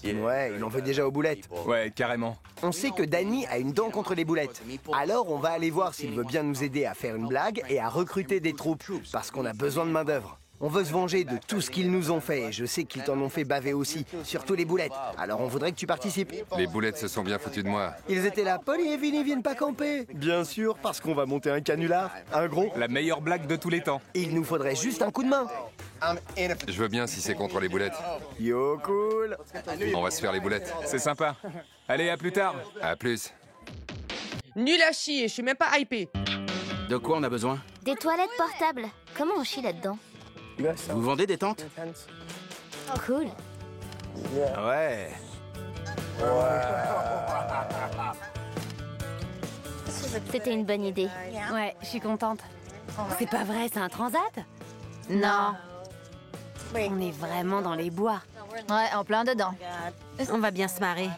Ouais, il en veut déjà aux boulettes. Ouais, carrément. On sait que Danny a une dent contre les boulettes. Alors on va aller voir s'il veut bien nous aider à faire une blague et à recruter des troupes, parce qu'on a besoin de main d'œuvre. On veut se venger de tout ce qu'ils nous ont fait, et je sais qu'ils t'en ont fait baver aussi, surtout les boulettes. Alors on voudrait que tu participes. Les boulettes se sont bien foutues de moi. Ils étaient là, Polly et Vinny viennent pas camper. Bien sûr, parce qu'on va monter un canular, un gros. La meilleure blague de tous les temps. Il nous faudrait juste un coup de main. Je veux bien si c'est contre les boulettes. Yo, cool. On va se faire les boulettes. C'est sympa. Allez, à plus tard. À plus. Nul à chier, je suis même pas hypé. De quoi on a besoin? Des toilettes portables. Comment on chie là-dedans? Vous vendez des tentes? Cool. Ouais. C'était une bonne idée. Ouais, je suis contente. C'est pas vrai, c'est un transat? Non. On est vraiment dans les bois. Ouais, en plein dedans. On va bien se marrer.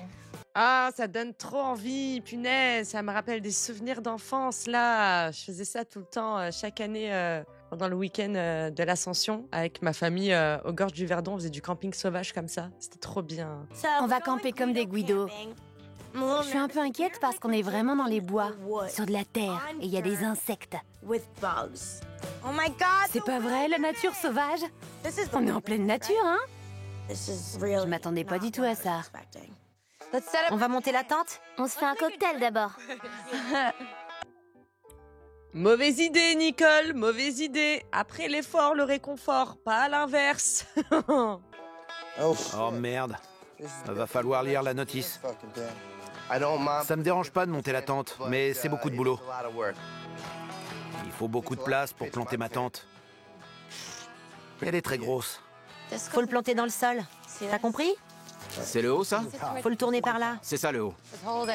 Ah, ça donne trop envie, punaise, ça me rappelle des souvenirs d'enfance, là. Je faisais ça tout le temps, chaque année, pendant le week-end de l'Ascension, avec ma famille aux gorges du Verdon, on faisait du camping sauvage comme ça. C'était trop bien. On va camper comme des Guidos. Je suis un peu inquiète parce qu'on est vraiment dans les bois, sur de la terre, et il y a des insectes. C'est pas vrai, la nature sauvage? On est en pleine nature, hein? Je m'attendais pas du tout à ça. On va monter la tente? On se fait un cocktail d'abord. Mauvaise idée, Nicole, mauvaise idée. Après l'effort, le réconfort, pas à l'inverse. Oh merde. Va falloir lire la notice. Ça me dérange pas de monter la tente, mais c'est beaucoup de boulot. Il faut beaucoup de place pour planter ma tente. Elle est très grosse. Faut le planter dans le sol. T'as compris? C'est le haut, ça? Faut le tourner par là. C'est ça, le haut.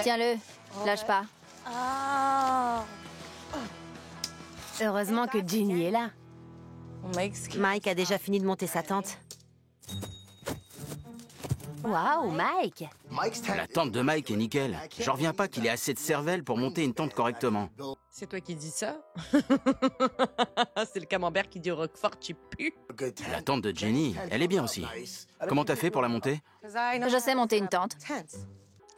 Tiens-le, lâche pas. Heureusement que Ginny est là. Mike a déjà fini de monter sa tente. Waouh, Mike! La tente de Mike est nickel. J'en reviens pas qu'il ait assez de cervelle pour monter une tente correctement. C'est toi qui dis ça? C'est le camembert qui dit au Roquefort, tu pues. La tente de Jenny, elle est bien aussi. Comment t'as fait pour la monter? Je sais monter une tente.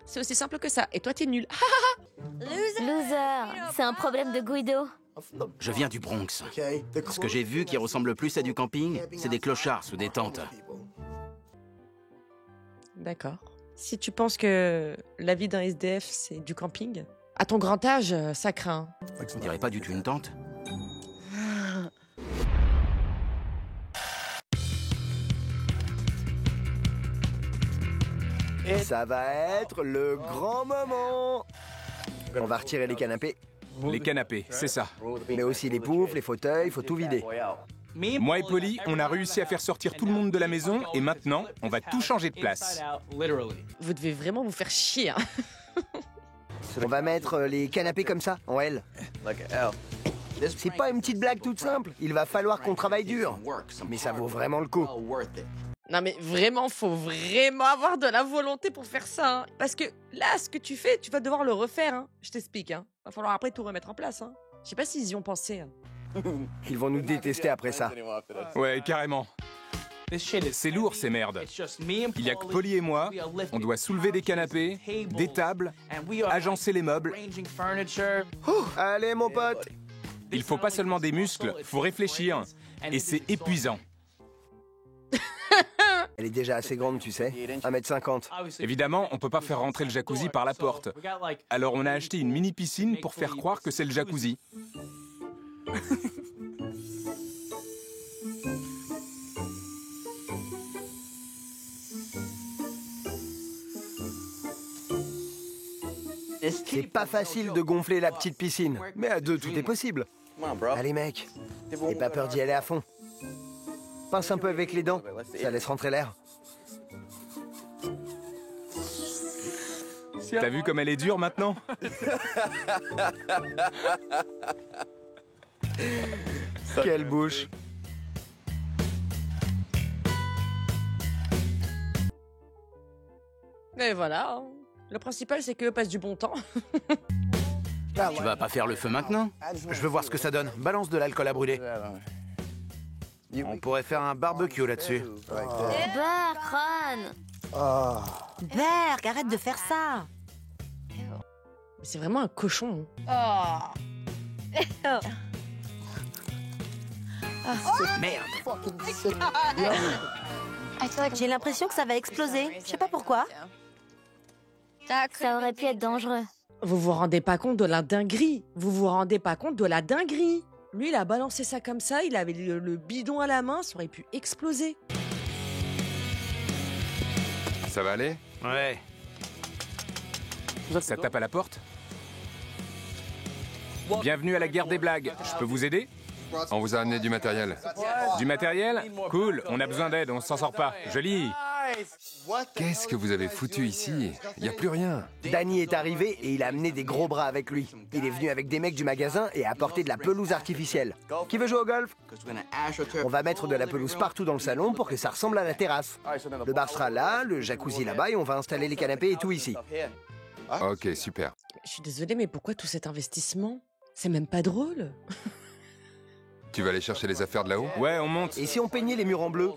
C'est aussi simple que ça. Et toi, t'es nul. Loser, c'est un problème de Guido. Je viens du Bronx. Ce que j'ai vu qui ressemble le plus à du camping, c'est des clochards sous des tentes. D'accord. Si tu penses que la vie d'un SDF, c'est du camping, à ton grand âge, ça craint. On dirait pas du tout une tente. Ça va être le grand moment. On va retirer les canapés. Les canapés, c'est ça. Mais aussi les poufs, les fauteuils, faut tout vider. Moi et Polly, on a réussi à faire sortir tout le monde de la maison et maintenant, on va tout changer de place. Vous devez vraiment vous faire chier. Hein. On va mettre les canapés comme ça, en L. C'est pas une petite blague toute simple. Il va falloir qu'on travaille dur. Mais ça vaut vraiment le coup. Non mais vraiment, faut vraiment avoir de la volonté pour faire ça. Hein. Parce que là, ce que tu fais, tu vas devoir le refaire. Hein. Je t'explique. Hein. Va falloir après tout remettre en place. Hein. Je sais pas s'ils y ont pensé. Hein. Ils vont nous détester après ça. Ouais, carrément. C'est lourd, ces merdes. Il y a que Polly et moi. On doit soulever des canapés, des tables, agencer les meubles. Allez, mon pote. Il faut pas seulement des muscles, faut réfléchir. Et c'est épuisant. Elle est déjà assez grande, tu sais. 1m50. Évidemment, on peut pas faire rentrer le jacuzzi par la porte. Alors on a acheté une mini piscine pour faire croire que c'est le jacuzzi. C'est pas facile de gonfler la petite piscine. Mais à deux, tout est possible. Allez, mec. N'aie pas peur d'y aller à fond. Pince un peu avec les dents. Ça laisse rentrer l'air. T'as vu comme elle est dure maintenant? Quelle bouche. Et voilà. Hein. Le principal, c'est qu'eux passent du bon temps. Tu vas pas faire le feu maintenant? Je veux voir ce que ça donne. Balance de l'alcool à brûler. On pourrait faire un barbecue là-dessus. Burk, Ron! Berg, arrête de faire ça. C'est vraiment un cochon. Merde! J'ai l'impression que ça va exploser. Je sais pas pourquoi. Ça aurait pu être dangereux. Vous vous rendez pas compte de la dinguerie. Vous vous rendez pas compte de la dinguerie. Lui, il a balancé ça comme ça, il avait le bidon à la main, ça aurait pu exploser. Ça va aller? Ouais. Ça tape à la porte? Bienvenue à la guerre des blagues. Je peux vous aider? On vous a amené du matériel. Du matériel? Cool, on a besoin d'aide, on s'en sort pas. Joli. Qu'est-ce que vous avez foutu ici? Y a plus rien. Danny est arrivé et il a amené des gros bras avec lui. Il est venu avec des mecs du magasin et a apporté de la pelouse artificielle. Qui veut jouer au golf? On va mettre de la pelouse partout dans le salon pour que ça ressemble à la terrasse. Le bar sera là, le jacuzzi là-bas et on va installer les canapés et tout ici. Ok, super. Je suis désolée, mais pourquoi tout cet investissement? C'est même pas drôle. Tu vas aller chercher les affaires de là-haut? Ouais, on monte. Et si on peignait les murs en bleu?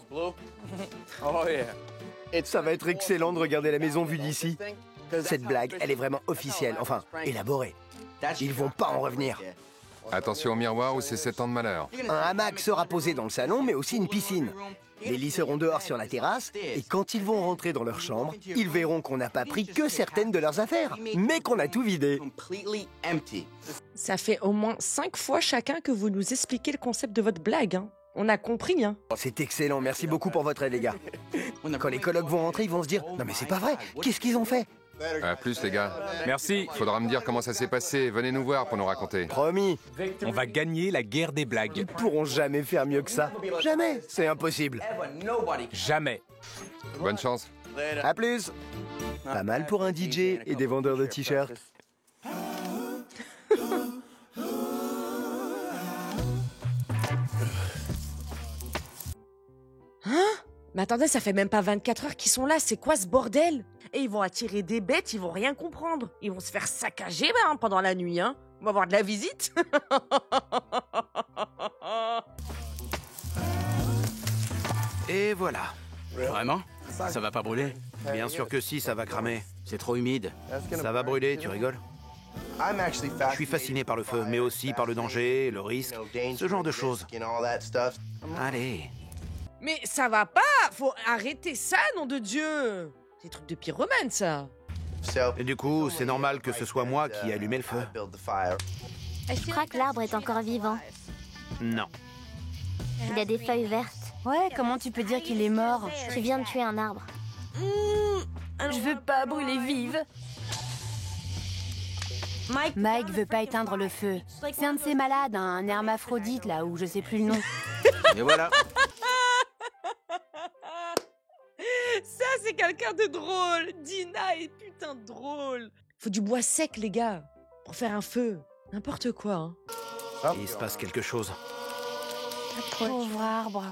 Ça va être excellent de regarder la maison vue d'ici. Cette blague, elle est vraiment officielle, enfin, élaborée. Ils vont pas en revenir. Attention au miroir ou c'est 7 ans de malheur. Un hamac sera posé dans le salon, mais aussi une piscine. Les lits seront dehors sur la terrasse, et quand ils vont rentrer dans leur chambre, ils verront qu'on n'a pas pris que certaines de leurs affaires, mais qu'on a tout vidé. Ça fait au moins 5 fois chacun que vous nous expliquez le concept de votre blague. Hein. On a compris, hein. C'est excellent, merci beaucoup pour votre aide, les gars. Quand les colocs vont rentrer, ils vont se dire « Non mais c'est pas vrai, qu'est-ce qu'ils ont fait ?» À plus, les gars. Merci. Faudra me dire comment ça s'est passé. Venez nous voir pour nous raconter. Promis. On va gagner la guerre des blagues. Ils pourront jamais faire mieux que ça. Jamais. C'est impossible. Jamais. Bonne chance. À plus. Pas mal pour un DJ et des vendeurs de t-shirts. Hein? Mais attendez, ça fait même pas 24 heures qu'ils sont là, c'est quoi ce bordel? Et ils vont attirer des bêtes, ils vont rien comprendre. Ils vont se faire saccager pendant la nuit, hein. On va avoir de la visite. Et voilà. Vraiment? Ça va pas brûler? Bien sûr que si, ça va cramer. C'est trop humide. Ça va brûler, tu rigoles? Je suis fasciné par le feu, mais aussi par le danger, le risque, ce genre de choses. Allez. Mais ça va pas! Faut arrêter ça, nom de Dieu! C'est des trucs de pyromane, ça! Et du coup, c'est normal que ce soit moi qui ai allumé le feu. Je crois que l'arbre est encore vivant. Non. Il a des feuilles vertes. Ouais, comment tu peux dire qu'il est mort? Tu viens de tuer un arbre. Je veux pas brûler vive. Mike veut pas éteindre le feu. C'est un de ces malades, un hermaphrodite là, ou je sais plus le nom. Et voilà. Ça, c'est quelqu'un de drôle! Dina est putain de drôle! Faut du bois sec, les gars, pour faire un feu. N'importe quoi, hein. Il se passe quelque chose. Pauvre arbre.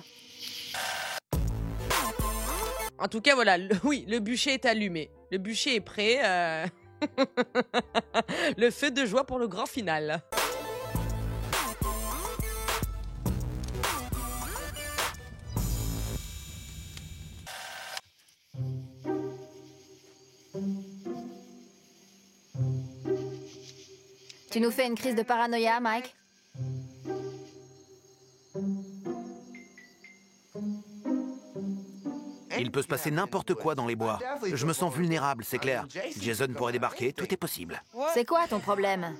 En tout cas, voilà, oui, le bûcher est allumé. Le bûcher est prêt. Le feu de joie pour le grand final. Tu nous fais une crise de paranoïa, Mike? Il peut se passer n'importe quoi dans les bois. Je me sens vulnérable, c'est clair. Jason pourrait débarquer, tout est possible. C'est quoi ton problème?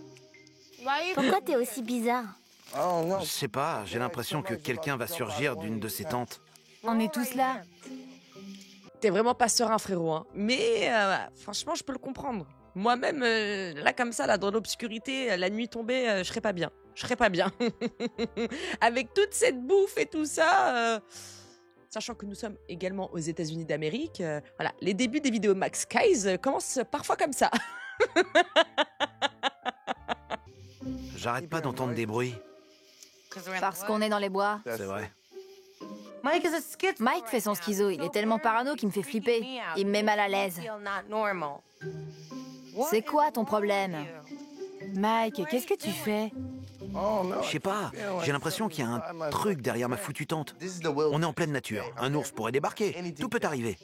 Pourquoi t'es aussi bizarre? Je sais pas, j'ai l'impression que quelqu'un va surgir d'une de ses tentes. On est tous là. T'es vraiment pas serein, frérot, hein. Mais franchement, je peux le comprendre. Moi-même, là, comme ça, là, dans l'obscurité, la nuit tombée, je serais pas bien. Je serais pas bien. Avec toute cette bouffe et tout ça, sachant que nous sommes également aux États-Unis d'Amérique, voilà, les débuts des vidéos Max Guys commencent parfois comme ça. J'arrête pas d'entendre des bruits. Parce qu'on est dans les bois. C'est vrai. Mike fait son schizo, il est tellement parano qu'il me fait flipper. Il me met mal à l'aise. C'est quoi ton problème? Mike, qu'est-ce que tu fais? Je sais pas, j'ai l'impression qu'il y a un truc derrière ma foutue tente. On est en pleine nature, un ours pourrait débarquer, tout peut arriver.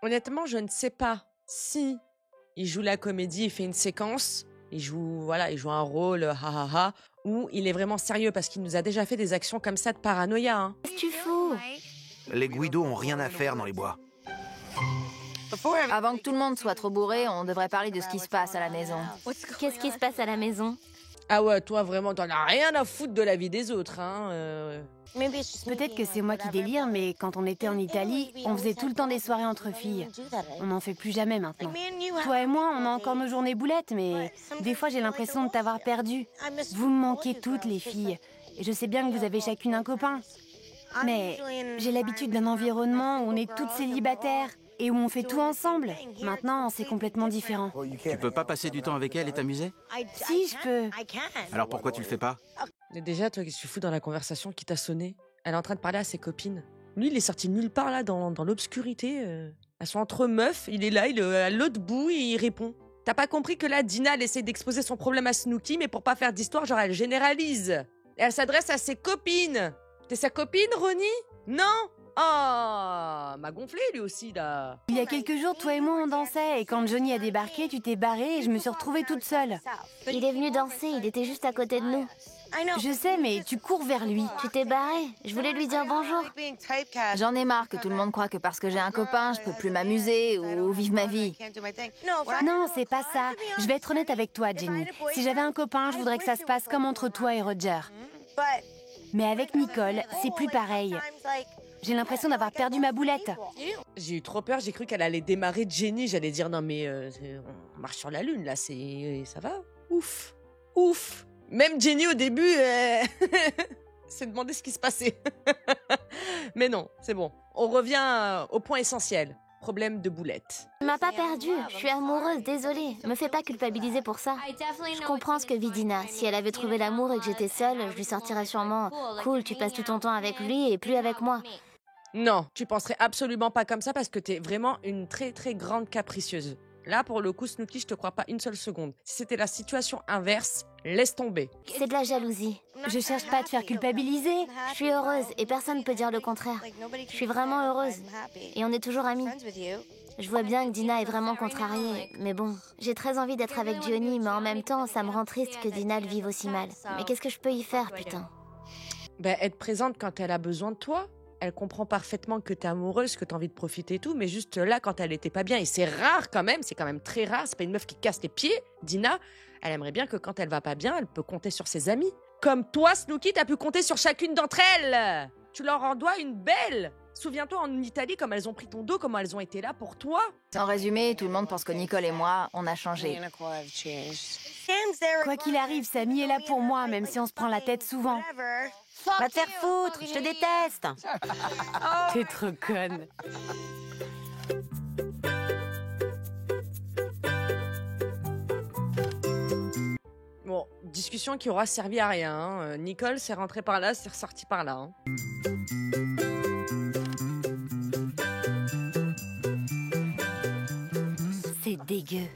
Honnêtement, je ne sais pas si il joue la comédie, il fait une séquence, il joue un rôle, ou il est vraiment sérieux parce qu'il nous a déjà fait des actions comme ça de paranoïa. Hein. Qu'est-ce que tu fous? Les Guido ont rien à faire dans les bois. Avant que tout le monde soit trop bourré, on devrait parler de ce qui se passe à la maison. Qu'est-ce qui se passe à la maison? Ah ouais, toi vraiment, t'en as rien à foutre de la vie des autres, hein. Peut-être que c'est moi qui délire, mais quand on était en Italie, on faisait tout le temps des soirées entre filles. On n'en fait plus jamais maintenant. Toi et moi, on a encore nos journées boulettes, mais des fois j'ai l'impression de t'avoir perdu. Vous me manquez toutes les filles. Et je sais bien que vous avez chacune un copain. Mais j'ai l'habitude d'un environnement où on est toutes célibataires et où on fait tout ensemble. Maintenant, c'est complètement différent. Tu peux pas passer du temps avec elle et t'amuser? Si, je peux. Alors pourquoi tu le fais pas? Mais déjà, toi, qu'est-ce que tu fous dans la conversation qui t'a sonné? Elle est en train de parler à ses copines. Lui, il est sorti nulle part là, dans l'obscurité. Elles sont entre meufs, il est là, il est à l'autre bout et il répond. T'as pas compris que là, Dina, elle essaie d'exposer son problème à Snooki, mais pour pas faire d'histoire, genre elle généralise. Et elle s'adresse à ses copines. T'es sa copine, Ronnie? Non? Oh, m'a gonflé lui aussi là. Il y a quelques jours, toi et moi on dansait et quand Johnny a débarqué, tu t'es barrée et je me suis retrouvée toute seule. Il est venu danser, il était juste à côté de nous. Je sais, mais tu cours vers lui. Tu t'es barré, je voulais lui dire bonjour. J'en ai marre que tout le monde croit que parce que j'ai un copain, je peux plus m'amuser ou vivre ma vie. Non, c'est pas ça. Je vais être honnête avec toi, Jenny. Si j'avais un copain, je voudrais que ça se passe comme entre toi et Roger. Mais avec Nicole, c'est plus pareil. J'ai l'impression d'avoir perdu ma boulette. J'ai eu trop peur, j'ai cru qu'elle allait démarrer Jenny. J'allais dire non mais on marche sur la lune là, ça va. Ouf, ouf. Même Jenny au début, s'est demandé ce qui se passait. Mais non, c'est bon. On revient au point essentiel. Problème de boulette. Tu m'as pas perdue, je suis amoureuse, désolée. Me fais pas culpabiliser pour ça. Je comprends ce que vit Dina. Si elle avait trouvé l'amour et que j'étais seule, je lui sortirais sûrement « Cool, tu passes tout ton temps avec lui et plus avec moi ». Non, tu penserais absolument pas comme ça parce que t'es vraiment une très très grande capricieuse. Là, pour le coup, Snooki, je te crois pas une seule seconde. Si c'était la situation inverse, laisse tomber. C'est de la jalousie. Je cherche pas à te faire culpabiliser. Je suis heureuse et personne ne peut dire le contraire. Je suis vraiment heureuse. Et on est toujours amis. Je vois bien que Dina est vraiment contrariée, mais bon, j'ai très envie d'être avec Johnny, mais en même temps, ça me rend triste que Dina le vive aussi mal. Mais qu'est-ce que je peux y faire, putain? Ben, être présente quand elle a besoin de toi. Elle comprend parfaitement que t'es amoureuse, que t'as envie de profiter et tout, mais juste là, quand elle était pas bien, et c'est rare quand même, c'est quand même très rare, c'est pas une meuf qui casse les pieds, Dina, elle aimerait bien que quand elle va pas bien, elle peut compter sur ses amis. Comme toi, Snooki, t'as pu compter sur chacune d'entre elles. Tu leur en dois une belle. Souviens-toi en Italie, comme elles ont pris ton dos, comment elles ont été là pour toi. En résumé, tout le monde pense que Nicole et moi, on a changé. Quoi qu'il arrive, Samy est là pour moi, même si on se prend la tête souvent. Va te faire foutre, je te déteste. T'es trop conne. Bon, discussion qui aura servi à rien. Hein. Nicole s'est rentrée par là, s'est ressortie par là. Hein. C'est dégueu.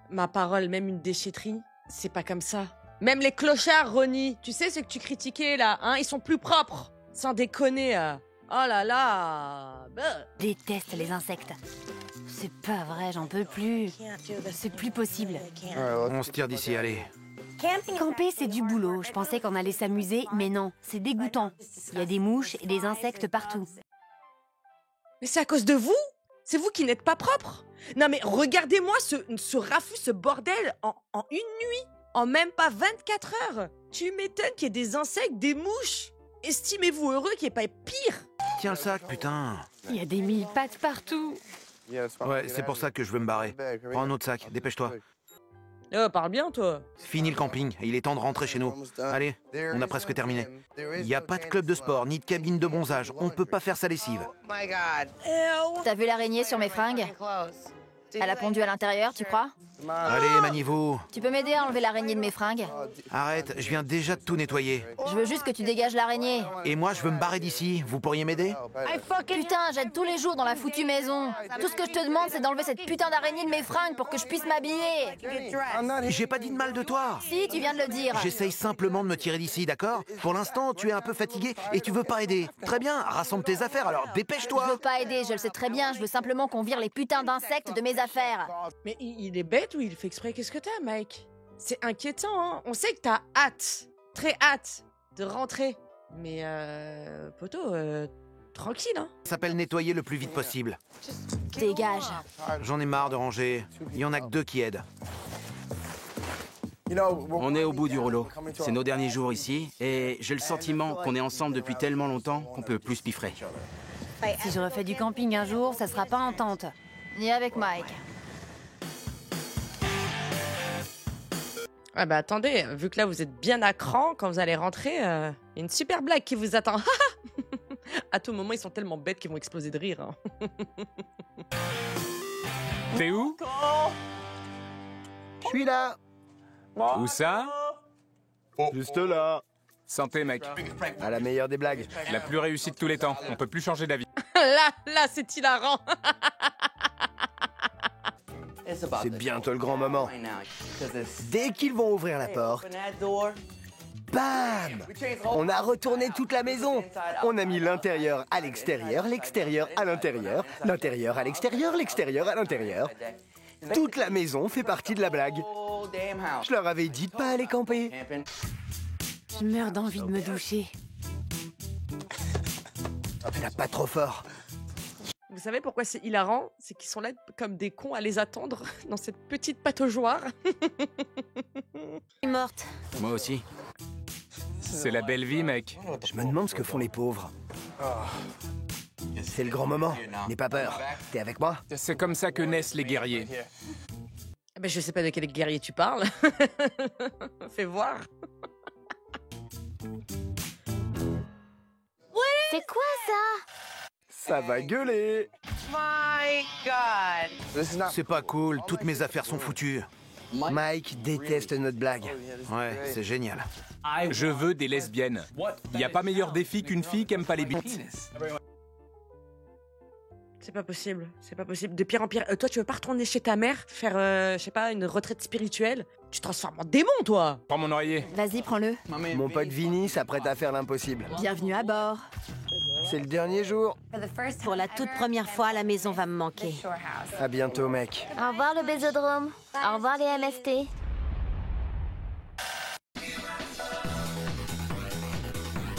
Ma parole, même une déchetterie, c'est pas comme ça. Même les clochards, Ronnie, tu sais ce que tu critiquais là, hein, ils sont plus propres. Sans déconner. Oh là là. Déteste les insectes. C'est pas vrai, j'en peux plus. C'est plus possible. On se tire d'ici, allez. Camper, c'est du boulot. Je pensais qu'on allait s'amuser, mais non, c'est dégoûtant. Il y a des mouches et des insectes partout. Mais c'est à cause de vous? C'est vous qui n'êtes pas propre? Non mais regardez-moi ce raffut, ce bordel en une nuit. En même pas 24 heures. Tu m'étonnes qu'il y ait des insectes, des mouches. Estimez-vous heureux qu'il n'y ait pas pire. Tiens le sac, putain. Il y a des mille pattes partout. Ouais, c'est pour ça que je veux me barrer. Prends un autre sac, dépêche-toi. Oh, parle bien, toi. Fini le camping, il est temps de rentrer chez nous. Allez, on a presque terminé. Il n'y a pas de club de sport, ni de cabine de bronzage. On ne peut pas faire sa lessive. T'as vu l'araignée sur mes fringues? Elle a pondu à l'intérieur, tu crois? Allez, maniez-vous. Tu peux m'aider à enlever l'araignée de mes fringues? Arrête, je viens déjà de tout nettoyer. Je veux juste que tu dégages l'araignée. Et moi, je veux me barrer d'ici. Vous pourriez m'aider? Putain, j'aide tous les jours dans la foutue maison. Tout ce que je te demande, c'est d'enlever cette putain d'araignée de mes fringues pour que je puisse m'habiller. J'ai pas dit de mal de toi. Si, tu viens de le dire. J'essaye simplement de me tirer d'ici, d'accord? Pour l'instant, tu es un peu fatigué et tu veux pas aider. Très bien, rassemble tes affaires, alors dépêche-toi. Je veux pas aider, je le sais très bien. Je veux simplement qu'on vire les putains d'insectes de mes affaires. Mais il est bête ou il fait exprès? Qu'est-ce que t'as, Mike? C'est inquiétant, hein. On sait que t'as hâte, très hâte, de rentrer. Mais, poto, tranquille, hein. Ça s'appelle nettoyer le plus vite possible. Dégage. J'en ai marre de ranger. Il y en a que 2 qui aident. On est au bout du rouleau. C'est nos derniers jours ici, et j'ai le sentiment qu'on est ensemble depuis tellement longtemps qu'on peut plus se piffrer. Si je refais du camping un jour, ça sera pas en tente. Ni avec Mike. Ah bah attendez, vu que là vous êtes bien à cran, quand vous allez rentrer, y a une super blague qui vous attend. À tout moment, ils sont tellement bêtes qu'ils vont exploser de rire. Hein. T'es où? Je suis là. Où ça? Juste là. Santé, mec. À la meilleure des blagues. La plus réussie de tous les temps. On peut plus changer d'avis. Là, c'est hilarant. C'est bientôt le grand moment. Dès qu'ils vont ouvrir la porte, bam! On a retourné toute la maison. On a mis l'intérieur à l'extérieur, l'extérieur à l'intérieur, l'intérieur à l'extérieur, l'extérieur à l'intérieur. Toute la maison fait partie de la blague. Je leur avais dit de pas aller camper. Je meurs d'envie de me doucher. Là, pas trop fort. Vous savez pourquoi c'est hilarant? C'est qu'ils sont là comme des cons à les attendre dans cette petite pataugeoire. Je suis morte. Moi aussi. C'est la belle vie, mec. Je me demande ce que font les pauvres. C'est le grand moment. N'aie pas peur. T'es avec moi? C'est comme ça que naissent les guerriers. Ben, je sais pas de quel guerrier tu parles. Fais voir. C'est quoi ça? Ça va gueuler. My God. C'est pas cool, toutes mes affaires sont foutues. Mike déteste notre blague. Ouais, c'est génial. Je veux des lesbiennes. Y a pas meilleur défi qu'une fille qui aime pas les bites. C'est pas possible, c'est pas possible. De pire en pire. Toi, tu veux pas retourner chez ta mère, faire, je sais pas, une retraite spirituelle? Tu te transformes en démon, toi! Prends mon oreiller. Vas-y, prends-le. Mon pote Vinny s'apprête à faire l'impossible. Bienvenue à bord. C'est le dernier jour. Pour la toute première fois, la maison va me manquer. À bientôt, mec. Au revoir le Bésodrome. Au revoir les MST.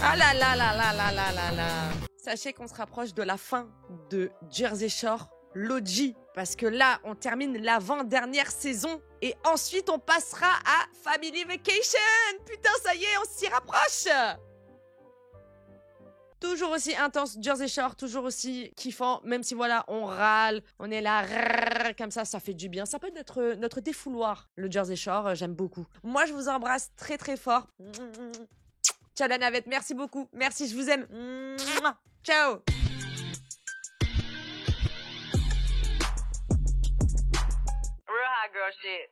Ah là là là là là là là là. Sachez qu'on se rapproche de la fin de Jersey Shore l'OG. Parce que là, on termine l'avant-dernière saison. Et ensuite, on passera à Family Vacation. Putain, ça y est, on s'y rapproche. Toujours aussi intense, Jersey Shore, toujours aussi kiffant. Même si, voilà, on râle, on est là, comme ça fait du bien. Ça peut être notre défouloir, le Jersey Shore. J'aime beaucoup. Moi, je vous embrasse très, très fort. Ciao la navette, merci beaucoup. Merci, je vous aime. Ciao. Real hot girl shit.